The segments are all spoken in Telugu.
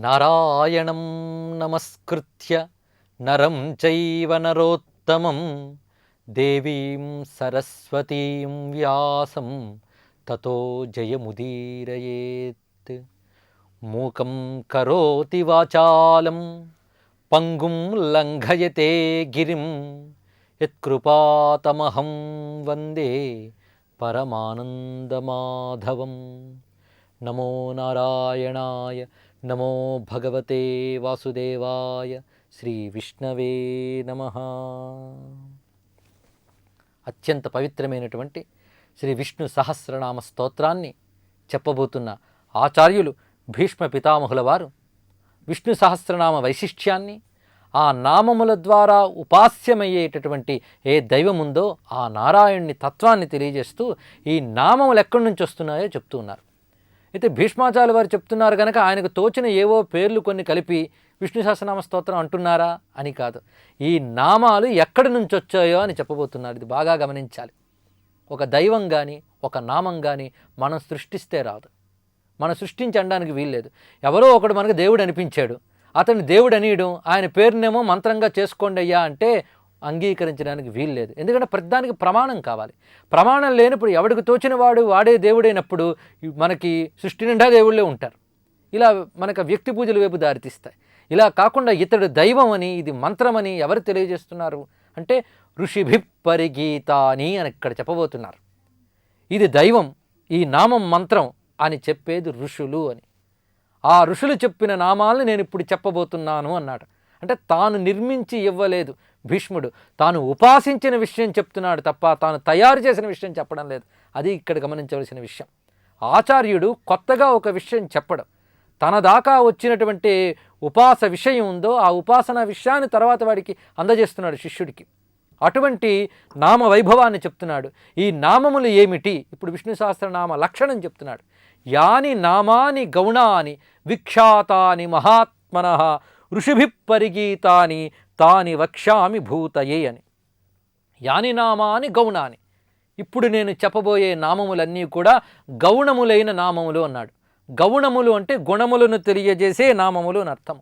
నారాయణం నమస్కృత్య నరం చైవ నరోత్తమం దేవీం సరస్వతీం వ్యాసం తతో జయముదీరయేత్. మూకం కరోతి వాచాలం పంగుం లంఘయతే గిరిం యత్కృపాతమహం వందే పరమానందమాధవం. నమో నారాయణాయ నమో భగవతే వాసుదేవాయ శ్రీ విష్ణవే నమః. అత్యంత పవిత్రమైనటువంటి శ్రీ విష్ణు సహస్రనామ స్తోత్రాన్ని చెప్పబోతున్న ఆచార్యులు భీష్మ పితామహుల వారు విష్ణు సహస్రనామ వైశిష్ట్యాన్ని, ఆ నామముల ద్వారా ఉపాస్యమయ్యేటటువంటి ఏ దైవం ఉందో ఆ నారాయణుని తత్వాన్ని తెలియజేస్తూ ఈ నామములు ఎక్కడి నుంచి వస్తున్నాయో చెప్తూ ఉన్నారు. అయితే భీష్మాచార్యుల వారు చెప్తున్నారు కనుక ఆయనకు తోచిన ఏవో పేర్లు కొన్ని కలిపి విష్ణు సహస్రనామ స్తోత్రం అంటున్నారా అని కాదు, ఈ నామాలు ఎక్కడి నుంచి వచ్చాయో అని చెప్పబోతున్నారు. ఇది బాగా గమనించాలి. ఒక దైవం కానీ ఒక నామం కానీ మనం సృష్టిస్తే రాదు, మనం సృష్టించి అనడానికి వీల్లేదు. ఎవరో ఒకడు మనకు దేవుడు అనిపించాడు, అతన్ని దేవుడు అనియడం, ఆయన పేరునేమో మంత్రంగా చేసుకోండి అయ్యా అంటే అంగీకరించడానికి వీల్లేదు. ఎందుకంటే ప్రతిదానికి ప్రమాణం కావాలి. ప్రమాణం లేనప్పుడు ఎవడికి తోచిన వాడు వాడే దేవుడైనప్పుడు మనకి సృష్టి నిండా దేవుళ్ళే ఉంటారు. ఇలా మనకు వ్యక్తి పూజల వైపు దారితీస్తాయి. ఇలా కాకుండా ఇతడు దైవం అని, ఇది మంత్రమని ఎవరు తెలియజేస్తున్నారు అంటే ఋషిభి పరిగీతాని అని ఇక్కడ చెప్పబోతున్నారు. ఇది దైవం, ఈ నామం మంత్రం అని చెప్పేది ఋషులు అని. ఆ ఋషులు చెప్పిన నామాలను నేను ఇప్పుడు చెప్పబోతున్నాను అన్నాడు. అంటే తాను నిర్మించి ఇవ్వలేదు భీష్ముడు, తాను ఉపాసించిన విషయం చెప్తున్నాడు తప్ప తాను తయారు చేసిన విషయం చెప్పడం లేదు. అది ఇక్కడ గమనించవలసిన విషయం. ఆచార్యుడు కొత్తగా ఒక విషయం చెప్పడం, తన దాకా వచ్చినటువంటి ఉపాస విషయం ఉందో ఆ ఉపాసన విషయాన్ని తర్వాత వాడికి అందజేస్తున్నాడు శిష్యుడికి. అటువంటి నామ వైభవాన్ని చెప్తున్నాడు. ఈ నామములు ఏమిటి? ఇప్పుడు విష్ణు సహస్రనామ లక్షణం చెప్తున్నాడు. యాని నామాని గౌణాని విఖ్యాతాని మహాత్మనః ఋషిభి పరిగీతాని తాని వక్ష్యామి భూతయే అని. యాని నామాని గౌణాని, ఇప్పుడు నేను చెప్పబోయే నామములన్నీ కూడా గౌణములైన నామములు అన్నాడు. గౌణములు అంటే గుణములను తెలియజేసే నామములు అని అర్థం.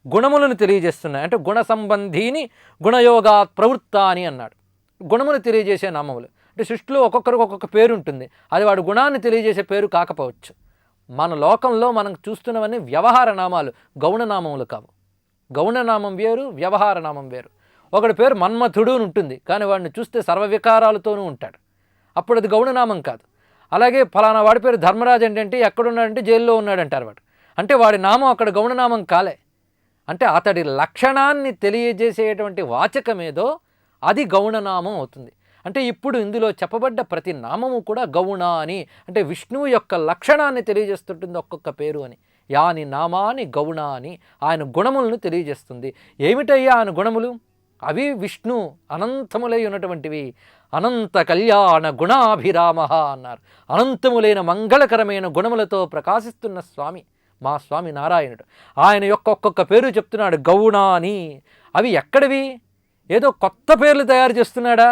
గుణములను తెలియజేస్తున్నాయి అంటే గుణ సంబంధీని గుణయోగాత్ ప్రవృత్తాని అన్నాడు. గుణములు తెలియజేసే నామములు అంటే సృష్టిలో ఒక్కొక్కరికి ఒక్కొక్క పేరు ఉంటుంది, అది వాడు గుణాన్ని తెలియజేసే పేరు కాకపోవచ్చు. మన లోకంలో మనం చూస్తున్నవన్నీ వ్యవహార నామాలు, గౌణనామములు కావు. గౌణనామం వేరు, వ్యవహార నామం వేరు. ఒకడి పేరు మన్మథుడు అని ఉంటుంది, కానీ వాడిని చూస్తే సర్వవికారాలతోనూ ఉంటాడు, అప్పుడు అది గౌణనామం కాదు. అలాగే ఫలానా వాడి పేరు ధర్మరాజు అంటే ఎక్కడున్నాడంటే జైల్లో ఉన్నాడంటారు వాడు, అంటే వాడి నామం అక్కడ గౌణనామం కాలే. అంటే అతడి లక్షణాన్ని తెలియజేసేటువంటి వాచకమేదో అది గౌణనామం అవుతుంది. అంటే ఇప్పుడు ఇందులో చెప్పబడ్డ ప్రతి నామము కూడా గౌణ అని, అంటే విష్ణువు యొక్క లక్షణాన్ని తెలియజేస్తుంటుంది ఒక్కొక్క పేరు అని. యాని నామాని గౌణ అని ఆయన గుణములను తెలియజేస్తుంది. ఏమిటయ్యా ఆయన గుణములు? అవి విష్ణు అనంతములై ఉన్నటువంటివి. అనంత కళ్యాణ గుణాభిరామ అన్నారు. అనంతములైన మంగళకరమైన గుణములతో ప్రకాశిస్తున్న స్వామి మా స్వామి నారాయణుడు. ఆయన యొక్క ఒక్కొక్క పేరు చెప్తున్నాడు గౌణాని. అవి ఎక్కడివి? ఏదో కొత్త పేర్లు తయారు చేస్తున్నాడా?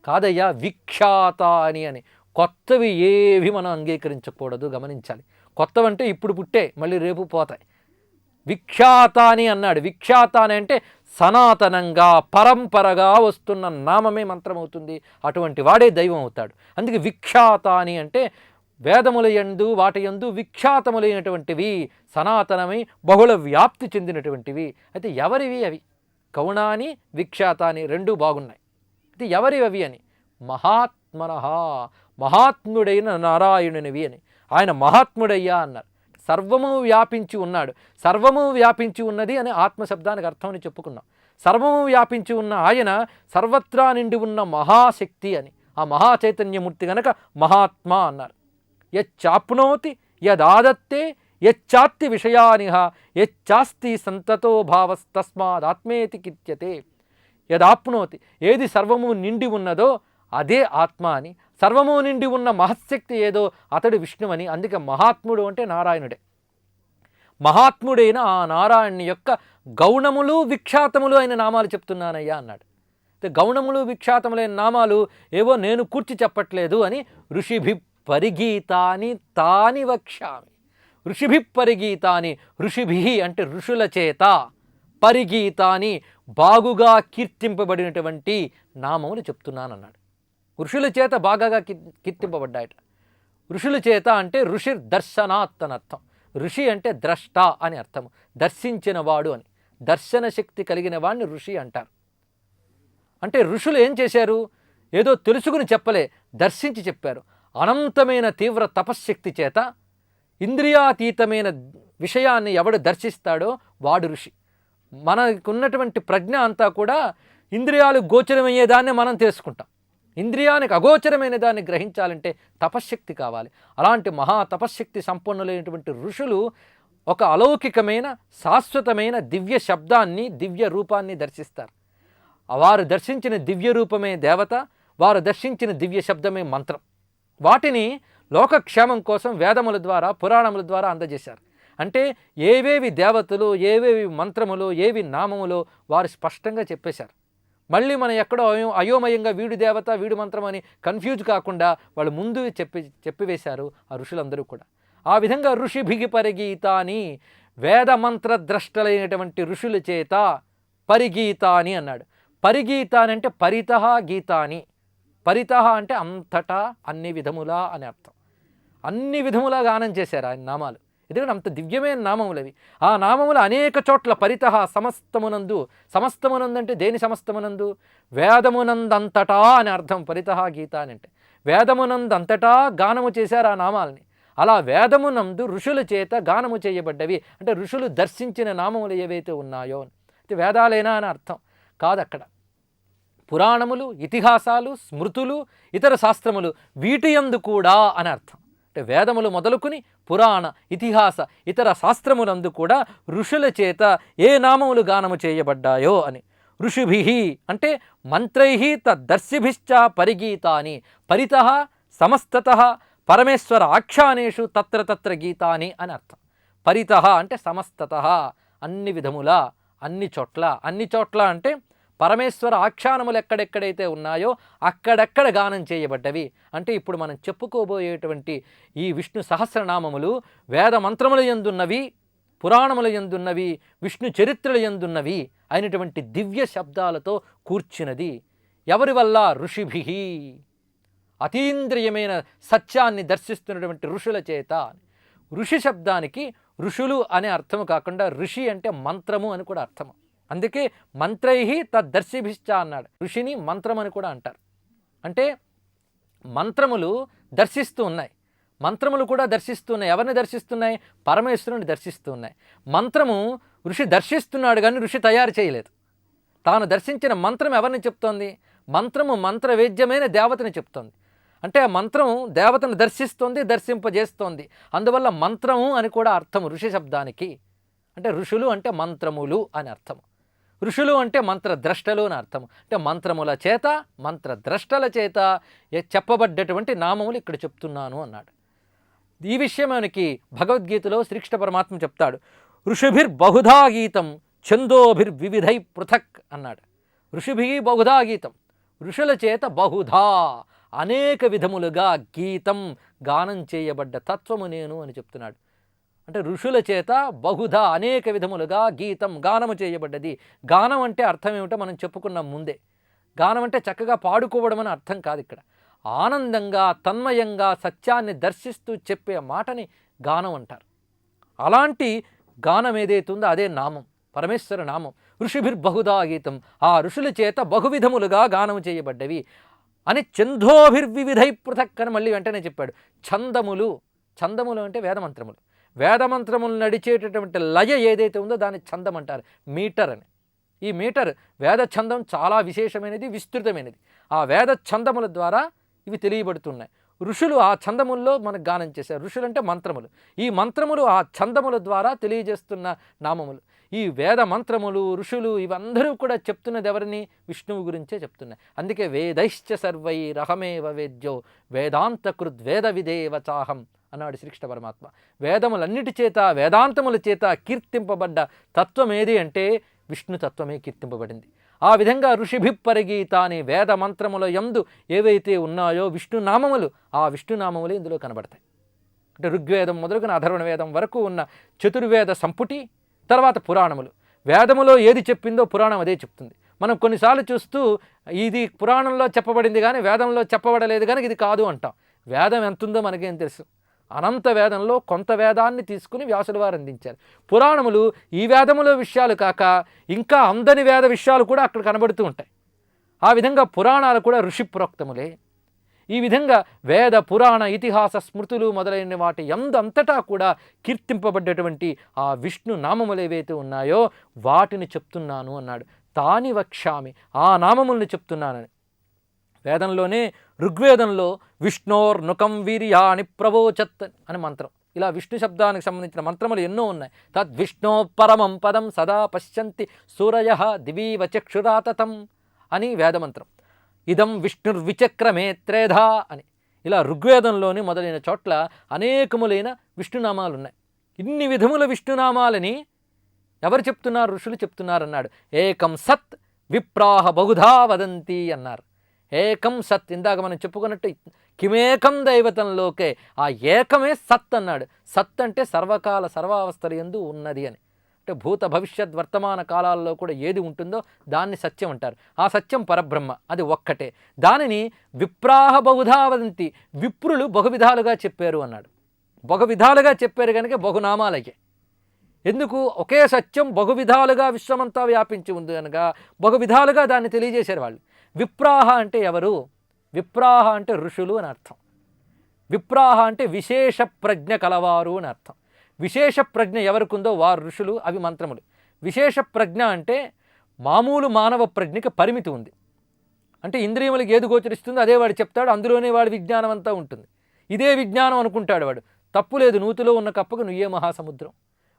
కాదయ్యా, విఖ్యాత అని. కొత్తవి ఏవి మనం అంగీకరించకూడదు, గమనించాలి. కొత్తవంటే ఇప్పుడు పుట్టే మళ్ళీ రేపు పోతాయి. విఖ్యాత అని అన్నాడు. విఖ్యాత అని అంటే సనాతనంగా పరంపరగా వస్తున్న నామమే మంత్రమవుతుంది. అటువంటి వాడే దైవం అవుతాడు. అందుకే విఖ్యాత అని అంటే వేదముల యందు వాటి యందు విఖ్యాతములైనటువంటివి, సనాతనమై బహుళ వ్యాప్తి చెందినటువంటివి. అయితే ఎవరివి అవి? గౌణాని విఖ్యాతాని రెండూ బాగున్నాయి. అయితే ఎవరివి అవి అని? మహాత్మనః, మహాత్ముడైన నారాయణునివి అని. ఆయన మహాత్ముడయ్యా అన్నారు. సర్వము వ్యాపించి ఉన్నాడు. సర్వము వ్యాపించి ఉన్నది అని ఆత్మశబ్దానికి అర్థం అని చెప్పుకున్నాం. సర్వము వ్యాపించి ఉన్న ఆయన సర్వత్రా నిండి ఉన్న మహాశక్తి అని. ఆ మహాచైతన్యమూర్తి గనక మహాత్మా అన్నారు. యచ్చాప్నోతి యదాదత్తే యచ్చాత్తి విషయానిహ యచ్చాస్తి సంతతో భావస్తస్మాదాత్మేతి కీర్త్యతే. యదాప్నోతి, ఏది సర్వము నిండి ఉన్నదో అదే ఆత్మ అని. సర్వము నిండి ఉన్న మహశక్తి ఏదో అతడు విష్ణువని. అందుకే మహాత్ముడు అంటే నారాయణుడే. మహాత్ముడైన ఆ నారాయణుని యొక్క గౌణములు విఖ్యాతములు అయిన నామాలు చెప్తున్నానయ్యా అన్నాడు. గౌణములు విఖ్యాతములైన నామాలు ఏవో నేను కూర్చి చెప్పట్లేదు అని ఋషిభి పరిగీతాని తాని వక్ష్యామి. ఋషిభి పరిగీతాని, ఋషిభి అంటే ఋషుల చేత, పరిగీతాని బాగుగా కీర్తింపబడినటువంటి నామములు చెప్తున్నానన్నాడు. ఋషుల చేత బాగా కీర్తింపబడ్డాయట. ఋషుల చేత అంటే ఋషి దర్శనాత్ అని అర్థం. ఋషి అంటే ద్రష్ట అని అర్థము, దర్శించిన వాడు అని. దర్శన శక్తి కలిగిన వాడిని ఋషి అంటారు. అంటే ఋషులు ఏం చేశారు? ఏదో తెలుసుకుని చెప్పలే, దర్శించి చెప్పారు. అనంతమైన తీవ్ర తపశ్శక్తి చేత ఇంద్రియాతీతమైన విషయాన్ని ఎవడు దర్శిస్తాడో వాడు ఋషి. మనకున్నటువంటి ప్రజ్ఞ అంతా కూడా ఇంద్రియాలు గోచరమయ్యేదాన్ని మనం తెలుసుకుంటాం. ఇంద్రియానికి అగోచరమైన దాన్ని గ్రహించాలంటే తపశ్శక్తి కావాలి. అలాంటి మహా తపశ్శక్తి సంపన్నులైనటువంటి ఋషులు ఒక అలౌకికమైన శాశ్వతమైన దివ్య శబ్దాన్ని, దివ్య రూపాన్ని దర్శిస్తారు. వారు దర్శించిన దివ్య రూపమే దేవత, వారు దర్శించిన దివ్య శబ్దమే మంత్రం. వాటిని లోకక్షేమం కోసం వేదముల ద్వారా, పురాణముల ద్వారా అందజేశారు. అంటే ఏవేవి దేవతలు, ఏవేవి మంత్రములు, ఏవి నామములు వారు స్పష్టంగా చెప్పేశారు. మళ్ళీ మనం ఎక్కడో అయోమయంగా వీడు దేవత వీడు మంత్రం అని కన్ఫ్యూజ్ కాకుండా వాళ్ళు ముందు చెప్పివేశారు ఆ ఋషులందరూ కూడా. ఆ విధంగా ఋషిభిగి పరిగీతాని, వేద మంత్ర ద్రష్టలైనటువంటి ఋషుల చేత పరిగీతాని అన్నాడు. పరిగీతాని అంటే పరితః గీతాని. పరితః అంటే అంతటా, అన్ని విధములా అని అర్థం. అన్ని విధములా గానం చేశారు ఆయన నామాలు. ఎందుకంటే అంత దివ్యమైన నామములు అవి. ఆ నామములు అనేక చోట్ల పరితః సమస్తమునందు. సమస్తమునందు అంటే దేని సమస్తమునందు? వేదమునందంతటా అని అర్థం. పరితః గీత అని అంటే వేదమునందంతటా గానము చేశారు ఆ నామాలని. అలా వేదమునందు ఋషుల చేత గానము చేయబడ్డవి. అంటే ఋషులు దర్శించిన నామములు ఏవైతే ఉన్నాయో అంటే వేదాలేనా అని అర్థం కాదు. అక్కడ పురాణములు, ఇతిహాసాలు, స్మృతులు, ఇతర శాస్త్రములు వీటి యందు కూడా అని అర్థం. అంటే వేదములు మొదలుకుని పురాణ, ఇతిహాస, ఇతర శాస్త్రములందు కూడా ఋషుల చేత ఏ నామములు గానము చేయబడ్డాయో అని. ఋషిభిః అంటే మంత్రైః తద్దర్శిభిశ్చ పరిగీతాని. పరితః సమస్తతః పరమేశ్వర ఆఖ్యానేషు తత్ర తత్ర గీతాని అని అర్థం. పరితః అంటే సమస్తతః, అన్ని విధముల, అన్ని చోట్ల. అన్ని చోట్ల అంటే పరమేశ్వర ఆఖ్యానములు ఎక్కడెక్కడైతే ఉన్నాయో అక్కడెక్కడ గానం చేయబడ్డవి. అంటే ఇప్పుడు మనం చెప్పుకోబోయేటువంటి ఈ విష్ణు సహస్రనామములు వేద మంత్రముల యందున్నవి, పురాణముల యందున్నవి, విష్ణు చరిత్రల యందున్నవి అయినటువంటి దివ్య శబ్దాలతో కూర్చున్నది. ఎవరి వల్ల? ఋషిభిః, అతీంద్రియమైన సత్యాన్ని దర్శిస్తున్నటువంటి ఋషుల చేత. ఋషి శబ్దానికి ఋషులు అనే అర్థము కాకుండా ఋషి అంటే మంత్రము అని కూడా అర్థము. అందుకే మంత్రైః తద్దర్శిభిశ్చ అన్నాడు. ఋషిని మంత్రం అని కూడా అంటారు. అంటే మంత్రములు దర్శిస్తూ ఉన్నాయి, మంత్రములు కూడా దర్శిస్తూ ఉన్నాయి. ఎవరిని దర్శిస్తున్నాయి? పరమేశ్వరుని దర్శిస్తూ ఉన్నాయి. మంత్రము ఋషి దర్శిస్తున్నాడు కానీ ఋషి తయారు చేయలేదు. తాను దర్శించిన మంత్రం ఎవరిని చెప్తోంది? మంత్రము మంత్రవేద్యమైన దేవతని చెప్తోంది. అంటే ఆ మంత్రం దేవతను దర్శిస్తోంది, దర్శింపజేస్తోంది. అందువల్ల మంత్రము అని కూడా అర్థము ఋషి శబ్దానికి. అంటే ఋషులు అంటే మంత్రములు అని అర్థము. ఋషులు అంటే మంత్రద్రష్టలు అని అర్థము. అంటే మంత్రముల చేత, మంత్రద్రష్టల చేత చెప్పబడ్డటువంటి నామములు ఇక్కడ చెప్తున్నాను అన్నాడు. ఈ విషయం మనకి భగవద్గీతలో శ్రీకృష్ణ పరమాత్మ చెప్తాడు. ఋషిభిర్బహుధా గీతం ఛందోభిర్వివిధై పృథక్ అన్నాడు. ఋషిభి బహుధా గీతం, ఋషుల చేత బహుధా అనేక విధములుగా గీతం గానం చేయబడ్డ తత్వము నేను అని చెప్తున్నాడు. అంటే ఋషుల చేత బహుధా అనేక విధములుగా గీతం గానము చేయబడ్డది. గానం అంటే అర్థం ఏమిటో మనం చెప్పుకున్నాం ముందే. గానం అంటే చక్కగా పాడుకోవడం అని అర్థం కాదు. ఇక్కడ ఆనందంగా, తన్మయంగా సత్యాన్ని దర్శిస్తూ చెప్పే మాటని గానం అంటారు. అలాంటి గానం ఏదైతే ఉందో అదే నామం, పరమేశ్వర నామం. ఋషిభిర్బహుధా గీతం, ఆ ఋషుల చేత బహువిధములుగా గానము చేయబడ్డవి అని. ఛందోభిర్వివిధై పృథక్ అని మళ్ళీ వెంటనే చెప్పాడు. ఛందములు, ఛందములు అంటే వేదమంత్రములు. వేదమంత్రములు నడిచేటటువంటి లయ ఏదైతే ఉందో దాన్ని ఛందం అంటారు, మీటర్ అని. ఈ మీటర్ వేద ఛందం చాలా విశేషమైనది, విస్తృతమైనది. ఆ వేద ఛందముల ద్వారా ఇవి తెలియబడుతున్నాయి. ఋషులు ఆ ఛందముల్లో మనకు గానం చేశారు. ఋషులు అంటే మంత్రములు. ఈ మంత్రములు ఆ ఛందముల ద్వారా తెలియజేస్తున్న నామములు. ఈ వేద మంత్రములు, ఋషులు ఇవందరూ కూడా చెప్తున్నది ఎవరిని? విష్ణువు గురించే చెప్తున్నాయి. అందుకే వేదైశ్చ సర్వైరహమేవ వేద్యో వేదాంతకృద్వేద విదేవ చాహం అన్నాడు శ్రీకృష్ణ పరమాత్మ. వేదములన్నిటి చేత, వేదాంతముల చేత కీర్తింపబడ్డ తత్వం ఏది అంటే విష్ణుతత్వమే కీర్తింపబడింది. ఆ విధంగా ఋషిభి పరిగీతాని, వేద మంత్రముల యందు ఏవైతే ఉన్నాయో విష్ణునామములు, ఆ విష్ణునామములే ఇందులో కనబడతాయి. అంటే ఋగ్వేదం మొదలుగున అథర్వణ వేదం వరకు ఉన్న చతుర్వేద సంపుటి, తర్వాత పురాణములు. వేదములో ఏది చెప్పిందో పురాణం అదే చెప్తుంది. మనం కొన్నిసార్లు చూస్తూ ఇది పురాణంలో చెప్పబడింది కానీ వేదంలో చెప్పబడలేదు కానీ ఇది కాదు అంటాం. వేదం ఎంతుందో మనకేం తెలుసు? అనంత వేదంలో కొంత వేదాన్ని తీసుకుని వ్యాసుల వారు అందించారు. పురాణములు ఈ వేదములో విషయాలు కాక ఇంకా అందని వేద విషయాలు కూడా అక్కడ కనబడుతూ ఉంటాయి. ఆ విధంగా పురాణాలు కూడా ఋషి ప్రోక్తములే. ఈ విధంగా వేద పురాణ ఇతిహాస స్మృతులు మొదలైన వాటి అంతటా కూడా కీర్తింపబడ్డటువంటి ఆ విష్ణు నామములు ఏవైతే ఉన్నాయో వాటిని చెప్తున్నాను అన్నాడు. తాని వక్ష్యామి, ఆ నామముల్ని చెప్తున్నానని. వేదంలోనే ఋగ్వేదంలో విష్ణోర్నుకం వీర్యాని ప్రవోచత్ అని మంత్రం. ఇలా విష్ణు శబ్దానికి సంబంధించిన మంత్రములు ఎన్నో ఉన్నాయి. తద్విష్ణో పరమం పదం సదా పశ్యంతి సూరయః దివీవ చక్షురాతతం అని వేదమంత్రం. ఇదం విష్ణుర్విచక్రమే త్రేధా అని. ఇలా ఋగ్వేదంలోని మొదలైన చోట్ల అనేకములైన విష్ణునామాలు ఉన్నాయి. ఇన్ని విధముల విష్ణునామాలని ఎవరు చెప్తున్నారు? ఋషులు చెప్తున్నారన్నాడు. ఏకం సత్ విప్రాహ బహుధా వదంతి అన్నారు. ఏకం సత్, ఇందాక మనం చెప్పుకున్నట్టు కిమేకం దైవతంలోకే ఆ ఏకమే సత్ అన్నాడు. సత్ అంటే సర్వకాల సర్వావస్థల యందు ఉన్నది అని. అంటే భూత భవిష్యత్ వర్తమాన కాలాల్లో కూడా ఏది ఉంటుందో దాన్ని సత్యం అంటారు. ఆ సత్యం పరబ్రహ్మ, అది ఒక్కటే. దానిని విప్రాహ బహుధా వదంతి, విప్రులు బహువిధాలుగా చెప్పారు అన్నాడు. బహువిధాలుగా చెప్పారు కనుక బహునామాలకే. ఎందుకు? ఒకే సత్యం బహువిధాలుగా విశ్వమంతా వ్యాపించి ఉంది కనుక బహువిధాలుగా దాన్ని తెలియజేశారు వాళ్ళు. విప్రాహ అంటే ఎవరు? విప్రాహ అంటే ఋషులు అని అర్థం. విప్రాహ అంటే విశేష ప్రజ్ఞ కలవారు అని అర్థం. విశేష ప్రజ్ఞ ఎవరికి ఉందో వారు ఋషులు, అవి మంత్రములు. విశేష ప్రజ్ఞ అంటే మామూలు మానవ ప్రజ్ఞకి పరిమితి ఉంది. అంటే ఇంద్రియములకు ఏది గోచరిస్తుందో అదే వాడు చెప్తాడు, అందులోనే వాడి విజ్ఞానం అంతా ఉంటుంది. ఇదే విజ్ఞానం అనుకుంటాడు వాడు. తప్పు లేదు, నూతిలో ఉన్న కప్పకు నువ్వే మహాసముద్రం.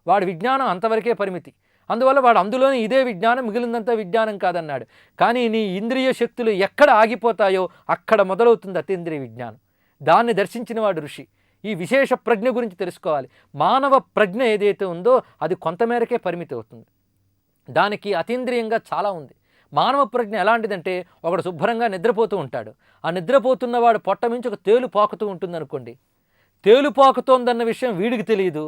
వాడి విజ్ఞానం అంతవరకే పరిమితి. అందువల్ల వాడు అందులోనే ఇదే విజ్ఞానం, మిగిలినంత విజ్ఞానం కాదన్నాడు. కానీ నీ ఇంద్రియ శక్తులు ఎక్కడ ఆగిపోతాయో అక్కడ మొదలవుతుంది అతీంద్రియ విజ్ఞానం. దాన్ని దర్శించిన వాడు ఋషి. ఈ విశేష ప్రజ్ఞ గురించి తెలుసుకోవాలి. మానవ ప్రజ్ఞ ఏదైతే ఉందో అది కొంతమేరకే పరిమితి అవుతుంది. దానికి అతీంద్రియంగా చాలా ఉంది. మానవ ప్రజ్ఞ ఎలాంటిదంటే, ఒకడు శుభ్రంగా నిద్రపోతూ ఉంటాడు. ఆ నిద్రపోతున్నవాడు పొట్ట మించి ఒక తేలు పాకుతూ ఉంటుంది అనుకోండి. తేలు పాకుతోందన్న విషయం వీడికి తెలియదు,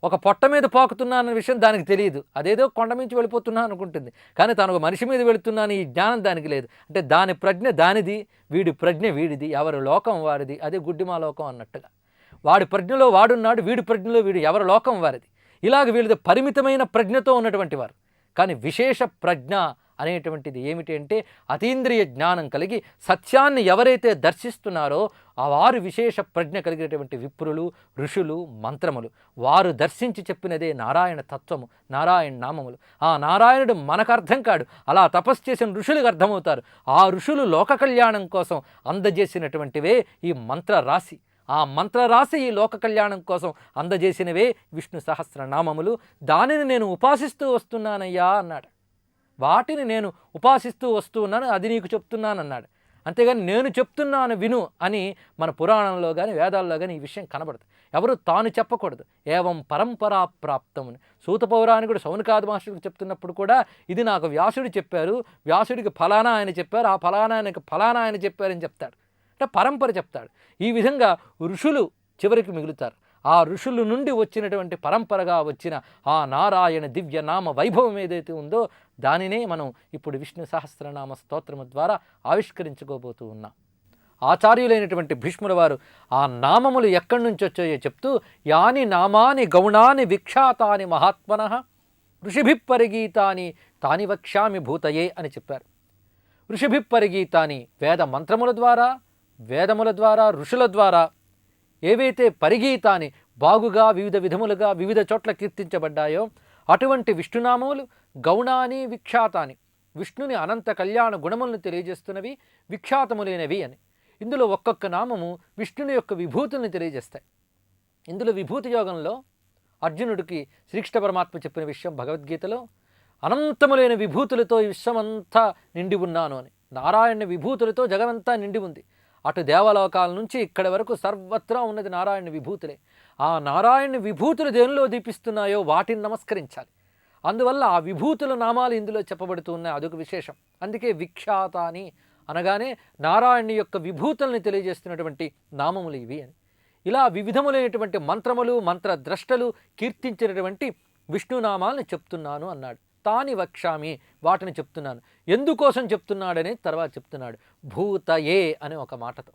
ఒక పొట్ట మీద పాకుతున్నా అన్న విషయం దానికి తెలియదు. అదేదో కొండ మించి వెళ్ళిపోతున్నా అనుకుంటుంది. కానీ తను ఒక మనిషి మీద వెళుతున్నాను ఈ జ్ఞానం దానికి లేదు. అంటే దాని ప్రజ్ఞ దానిది, వీడి ప్రజ్ఞ వీడిది, ఎవరి లోకం వారిది. అదే గుడ్డిమా లోకం అన్నట్టుగా. వాడి ప్రజ్ఞలో వాడున్నాడు, వీడి ప్రజ్ఞలో వీడు, ఎవరి లోకం వారిది. ఇలాగ వీళ్ళది పరిమితమైన ప్రజ్ఞతో ఉన్నటువంటి వారు. కానీ విశేష ప్రజ్ఞ అనేటువంటిది ఏమిటి అంటే, అతీంద్రియ జ్ఞానం కలిగి సత్యాన్ని ఎవరైతే దర్శిస్తున్నారో ఆ వారు విశేష ప్రజ్ఞ కలిగినటువంటి విప్రులు, ఋషులు, మంత్రములు. వారు దర్శించి చెప్పినదే నారాయణ తత్వము, నారాయణ నామములు. ఆ నారాయణుడు మనకు అర్థం కాడు, అలా తపస్సు చేసిన ఋషులకు అర్థమవుతారు. ఆ ఋషులు లోక కళ్యాణం కోసం అందజేసినటువంటివే ఈ మంత్రరాశి. ఆ మంత్రరాశి ఈ లోక కళ్యాణం కోసం అందజేసినవే విష్ణు సహస్రనామములు. దానిని నేను ఉపాసిస్తూ వస్తున్నానయ్యా అన్నాడు. వాటిని నేను ఉపాసిస్తూ వస్తూ ఉన్నాను, అది నీకు చెప్తున్నానన్నాడు. అంతేగాని నేను చెప్తున్నాను విను అని మన పురాణంలో కానీ వేదాల్లో కానీ ఈ విషయం కనబడదు. ఎవరు తాను చెప్పకూడదు. ఏవం పరంపరా ప్రాప్తముని సూత పౌరాణికుడు సౌనకాది మహర్షులకు చెప్తున్నప్పుడు కూడా ఇది నాకు వ్యాసుడు చెప్పారు, వ్యాసుడికి ఫలానా ఆయన చెప్పారు, ఆ ఫలానా ఆయనకి ఫలానా ఆయన చెప్పారని చెప్తాడు. అంటే పరంపర చెప్తాడు. ఈ విధంగా ఋషులు చివరికి మిగులుతారు. ఆ ఋషుల నుండి వచ్చినటువంటి పరంపరగా వచ్చిన ఆ నారాయణ దివ్య నామ వైభవం ఏదైతే ఉందో దానినే మనం ఇప్పుడు విష్ణు సహస్రనామ స్తోత్రము ద్వారా ఆవిష్కరించుకోబోతూ ఉన్నాం. ఆచార్యులైనటువంటి భీష్ముల వారు ఆ నామములు ఎక్కడి నుంచి వచ్చాయో చెప్తూ, యాని నామాని గౌణాని విఖ్యాతాని మహాత్మనః ఋషిభిప్పరిగీతాని తాని వక్ష్యామి భూతయే అని చెప్పారు. ఋషిభిప్పరిగీతాని వేద మంత్రముల ద్వారా, వేదముల ద్వారా, ఋషుల ద్వారా ఏవైతే పరిగీతాన్ని బాగుగా వివిధ విధములుగా వివిధ చోట్ల కీర్తించబడ్డాయో అటువంటి విష్ణునామములు గౌణాని విఖ్యాతాని, విష్ణుని అనంత కళ్యాణ గుణములను తెలియజేస్తున్నవి, విఖ్యాతములైనవి అని. ఇందులో ఒక్కొక్క నామము విష్ణుని యొక్క విభూతుల్ని తెలియజేస్తాయి. ఇందులో విభూతి యోగంలో అర్జునుడికి శ్రీకృష్ణ పరమాత్మ చెప్పిన విషయం భగవద్గీతలో, అనంతములైన విభూతులతో ఈ విశ్వమంతా నిండి ఉన్నాను అని. నారాయణ విభూతులతో జగమంతా నిండి ఉంది. అటు దేవలోకాల నుంచి ఇక్కడి వరకు సర్వత్రా ఉన్నది నారాయణ విభూతులే. ఆ నారాయణ విభూతులు దేనిలో దీపిస్తున్నాయో వాటిని నమస్కరించాలి. అందువల్ల ఆ విభూతుల నామాలు ఇందులో చెప్పబడుతూ ఉన్నాయి. అదొక విశేషం. అందుకే విఖ్యాత అని అనగానే నారాయణ యొక్క విభూతుల్ని తెలియజేస్తున్నటువంటి నామములు ఇవి అని. ఇలా వివిధములైనటువంటి మంత్రములు మంత్రద్రష్టలు కీర్తించినటువంటి విష్ణునామాలను చెప్తున్నాను అన్నాడు. తాని వక్ష్యామి, వాటిని చెప్తున్నాను. ఎందుకోసం చెప్తున్నాడని తర్వాత చెప్తున్నాడు. భూతయే అనే ఒక మాటతో.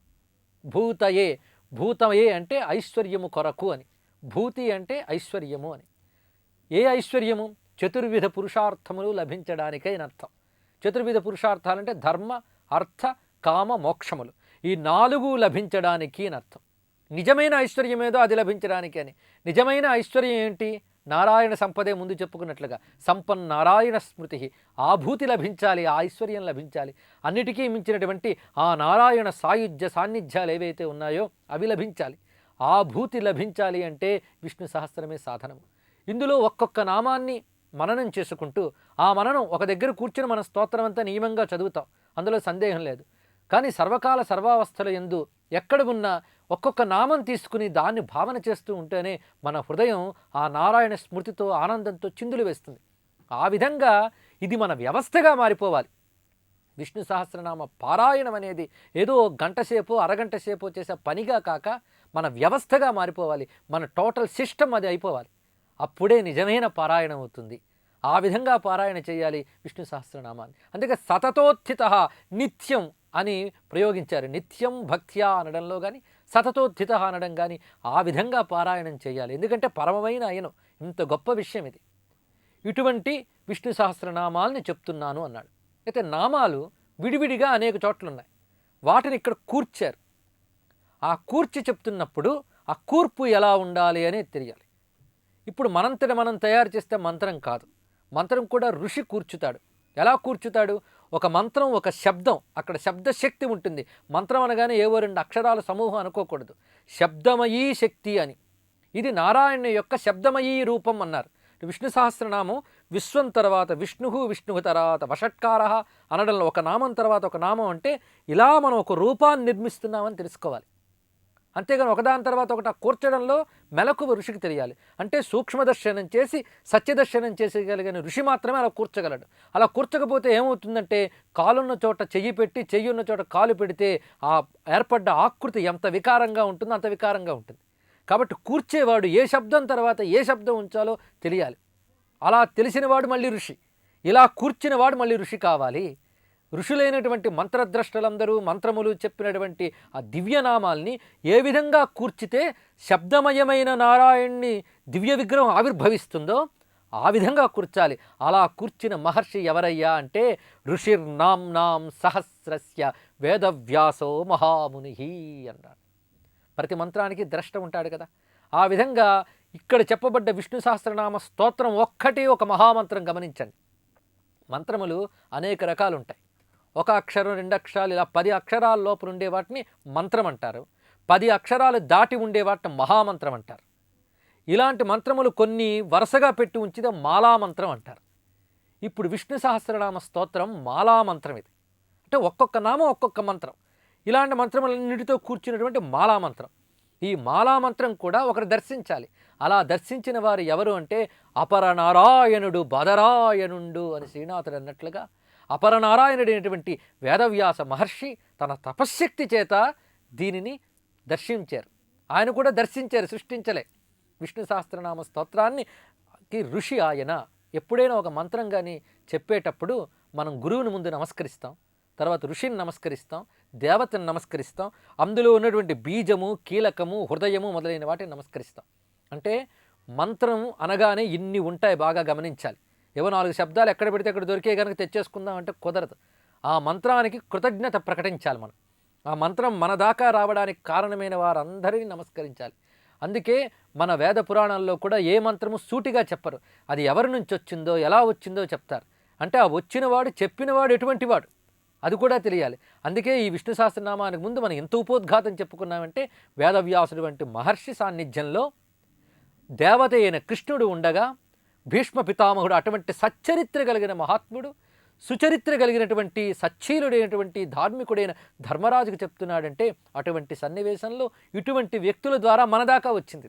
భూతయే, భూతయే అంటే ఐశ్వర్యము కొరకు అని, భూతి అంటే ఐశ్వర్యము అని. ఏ ఐశ్వర్యము? చతుర్విధ పురుషార్థములు లభించడానికై అర్థం. చతుర్విధ పురుషార్థాలంటే ధర్మ అర్థ కామ మోక్షములు, ఈ 4 లభించడానికి అని అర్థం. నిజమైన ఐశ్వర్యం ఏదో అది లభించడానికి అని. నిజమైన ఐశ్వర్యం ఏంటి? నారాయణ సంపదే ముందు చెప్పుకున్నట్లుగా సంపన్నారాయణ స్మృతి, ఆ భూతి లభించాలి, ఆ ఐశ్వర్యం లభించాలి. అన్నిటికీ మించినటువంటి ఆ నారాయణ సాయుధ్య సాన్నిధ్యాలు ఏవైతే ఉన్నాయో అవి లభించాలి. ఆ భూతి లభించాలి అంటే విష్ణు సహస్రమే సాధనము. ఇందులో ఒక్కొక్క నామాన్ని మననం చేసుకుంటూ, ఆ మననం ఒక దగ్గర కూర్చుని మన స్తోత్రం అంతా నియమంగా చదువుతాం, అందులో సందేహం లేదు. కానీ సర్వకాల సర్వావస్థల యందు ఎక్కడ ఉన్నా ఒక్కొక్క నామం తీసుకుని దాన్ని భావన చేస్తూ ఉంటేనే మన హృదయం ఆ నారాయణ స్మృతితో ఆనందంతో చిందులు వేస్తుంది. ఆ విధంగా ఇది మన వ్యవస్థగా మారిపోవాలి. విష్ణు సహస్రనామ పారాయణం అనేది ఏదో గంట సేపో అరగంట సేపో చేసే పనిగా కాక మన వ్యవస్థగా మారిపోవాలి. మన టోటల్ సిస్టమ్ అది అయిపోవాలి. అప్పుడే నిజమైన పారాయణం అవుతుంది. ఆ విధంగా పారాయణ చేయాలి విష్ణు సహస్రనామాన్ని. అందుకే సతతోత్థిత నిత్యం అని ప్రయోగించారు. నిత్యం భక్త్యా అనడంలో కానీ సతతోత్థిత అనడం కానీ ఆ విధంగా పారాయణం చేయాలి. ఎందుకంటే పరమమైన ఆయనం, ఇంత గొప్ప విషయం ఇది. ఇటువంటి విష్ణు సహస్రనామాల్ని చెప్తున్నాను అన్నాడు. అయితే నామాలు విడివిడిగా అనేక చోట్లున్నాయి, వాటిని ఇక్కడ కూర్చారు. ఆ కూర్చి చెప్తున్నప్పుడు ఆ కూర్పు ఎలా ఉండాలి అనేది తెలియాలి. ఇప్పుడు మనంతట మనం తయారు చేస్తే మంత్రం కాదు, మంత్రం కూడా ఋషి కూర్చుతాడు. ఎలా కూర్చుతాడు? ఒక మంత్రం, ఒక శబ్దం, అక్కడ శబ్దశక్తి ఉంటుంది. మంత్రం అనగానే ఏవో 2 అక్షరాల సమూహం అనుకోకూడదు. శబ్దమయీ శక్తి అని. ఇది నారాయణ యొక్క శబ్దమయీ రూపం అన్నారు. విష్ణు సహస్రనామం విశ్వం తర్వాత విష్ణు, విష్ణు తర్వాత వషట్కార అనడంలో ఒక నామం తర్వాత ఒక నామం అంటే ఇలా మనం ఒక రూపాన్ని నిర్మిస్తున్నామని తెలుసుకోవాలి. అంతేగాని ఒకదాని తర్వాత ఒకటి కూర్చడంలో మెలకువ ఋషికి తెలియాలి. అంటే సూక్ష్మదర్శనం చేసి సత్యదర్శనం చేసేయగలిగిన ఋషి మాత్రమే అలా కూర్చగలడు. అలా కూర్చకపోతే ఏమవుతుందంటే కాలున్న చోట చెయ్యి పెట్టి చెయ్యి ఉన్న చోట కాలు పెడితే ఆ ఏర్పడ్డ ఆకృతి ఎంత వికారంగా ఉంటుందో అంత వికారంగా ఉంటుంది. కాబట్టి కూర్చేవాడు ఏ శబ్దం తర్వాత ఏ శబ్దం ఉంచాలో తెలియాలి. అలా తెలిసినవాడు మళ్ళీ ఋషి, ఇలా కూర్చినవాడు మళ్ళీ ఋషి కావాలి. ఋషులైనటువంటి మంత్రద్రష్టలందరూ మంత్రములు చెప్పినటువంటి ఆ దివ్యనామాల్ని ఏ విధంగా కూర్చితే శబ్దమయమైన నారాయణ్ణి దివ్య విగ్రహం ఆవిర్భవిస్తుందో ఆ విధంగా కూర్చాలి. అలా కూర్చిన మహర్షి ఎవరయ్యా అంటే ఋషిర్నాంనాం సహస్రస్య వేదవ్యాసో మహాముని అన్నాడు. ప్రతి మంత్రానికి ద్రష్ట ఉంటాడు కదా. ఆ విధంగా ఇక్కడ చెప్పబడ్డ విష్ణు సహస్రనామ స్తోత్రం ఒక్కటి ఒక మహామంత్రం. గమనించండి, మంత్రములు అనేక రకాలు ఉంటాయి. ఒక అక్షరం 2 అక్షరాలు ఇలా 10 అక్షరాల లోపల ఉండే వాటిని మంత్రం అంటారు. 10 అక్షరాలు దాటి ఉండే వాటిని మహామంత్రం అంటారు. ఇలాంటి మంత్రములు కొన్ని వరుసగా పెట్టి ఉంచితే మాలామంత్రం అంటారు. ఇప్పుడు విష్ణు సహస్రనామ స్తోత్రం మాలామంత్రం. ఇది అంటే ఒక్కొక్క నామం ఒక్కొక్క మంత్రం. ఇలాంటి మంత్రములన్నిటితో కూర్చున్నటువంటి మాలామంత్రం. ఈ మాలామంత్రం కూడా ఒకరు దర్శించాలి. అలా దర్శించిన వారు ఎవరు అంటే అపరనారాయణుడు బదరాయణుండు అని శ్రీనాథుడు అన్నట్లుగా అపరనారాయణుడైనటువంటి వేదవ్యాస మహర్షి తన తపశ్శక్తి చేత దీనిని దర్శించారు. ఆయన కూడా దర్శించారు, సృష్టించలే. విష్ణు సహస్రనామ స్తోత్రాన్ని ఋషి ఆయన. ఎప్పుడైనా ఒక మంత్రం కానీ చెప్పేటప్పుడు మనం గురువుని ముందు నమస్కరిస్తాం, తర్వాత ఋషిని నమస్కరిస్తాం, దేవతను నమస్కరిస్తాం, అందులో ఉన్నటువంటి బీజము కీలకము హృదయము మొదలైన వాటిని నమస్కరిస్తాం. అంటే మంత్రం అనగానే ఇన్ని ఉంటాయి, బాగా గమనించాలి. ఏవో 4 శబ్దాలు ఎక్కడ పెడితే అక్కడ దొరికే కనుక తెచ్చేసుకుందాం అంటే కుదరదు. ఆ మంత్రానికి కృతజ్ఞత ప్రకటించాలి మనం. ఆ మంత్రం మన దాకా రావడానికి కారణమైన వారందరినీ నమస్కరించాలి. అందుకే మన వేద పురాణాల్లో కూడా ఏ మంత్రము సూటిగా చెప్పరు. అది ఎవరి నుంచి వచ్చిందో ఎలా వచ్చిందో చెప్తారు. అంటే ఆ వచ్చినవాడు చెప్పినవాడు ఎటువంటి వాడు అది కూడా తెలియాలి. అందుకే ఈ విష్ణు సహస్రనామానికి ముందు మనం ఎంత ఉపోద్ఘాతం చెప్పుకున్నామంటే వేదవ్యాసుడు వంటి మహర్షి సాన్నిధ్యంలో దేవత అయిన కృష్ణుడు ఉండగా భీష్మ పితామహుడు అటువంటి సచ్చరిత్ర కలిగిన మహాత్ముడు, సుచరిత్ర కలిగినటువంటి సచ్చీలుడైనటువంటి ధార్మికుడైన ధర్మరాజుకు చెప్తున్నాడంటే అటువంటి సన్నివేశంలో ఇటువంటి వ్యక్తుల ద్వారా మన దాకా వచ్చింది.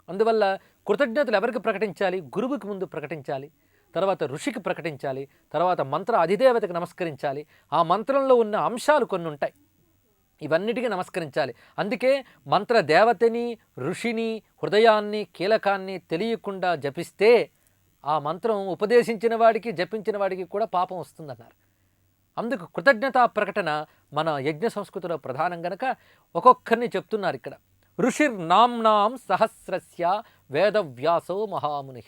అందువల్ల కృతజ్ఞతలు ఎవరికి ప్రకటించాలి? గురువుకి ముందు ప్రకటించాలి, తర్వాత ఋషికి ప్రకటించాలి, తర్వాత మంత్ర అధిదేవతకు నమస్కరించాలి. ఆ మంత్రంలో ఉన్న అంశాలు కొన్ని ఉంటాయి. ఇవన్నిటికీ నమస్కరించాలి. అందుకే మంత్ర దేవతని, ఋషిని, హృదయాన్ని, కీలకాన్ని తెలియకుండా జపిస్తే ఆ మంత్రం ఉపదేశించిన వాడికి, జపించిన వాడికి కూడా పాపం వస్తుందన్నారు. అందుకు కృతజ్ఞతా ప్రకటన మన యజ్ఞ సంస్కృతిలో ప్రధానం గనక ఒక్కొక్కరిని చెప్తున్నారు ఇక్కడ. ఋషిర్నామ్నాం సహస్రస్య వేదవ్యాసో మహాముని.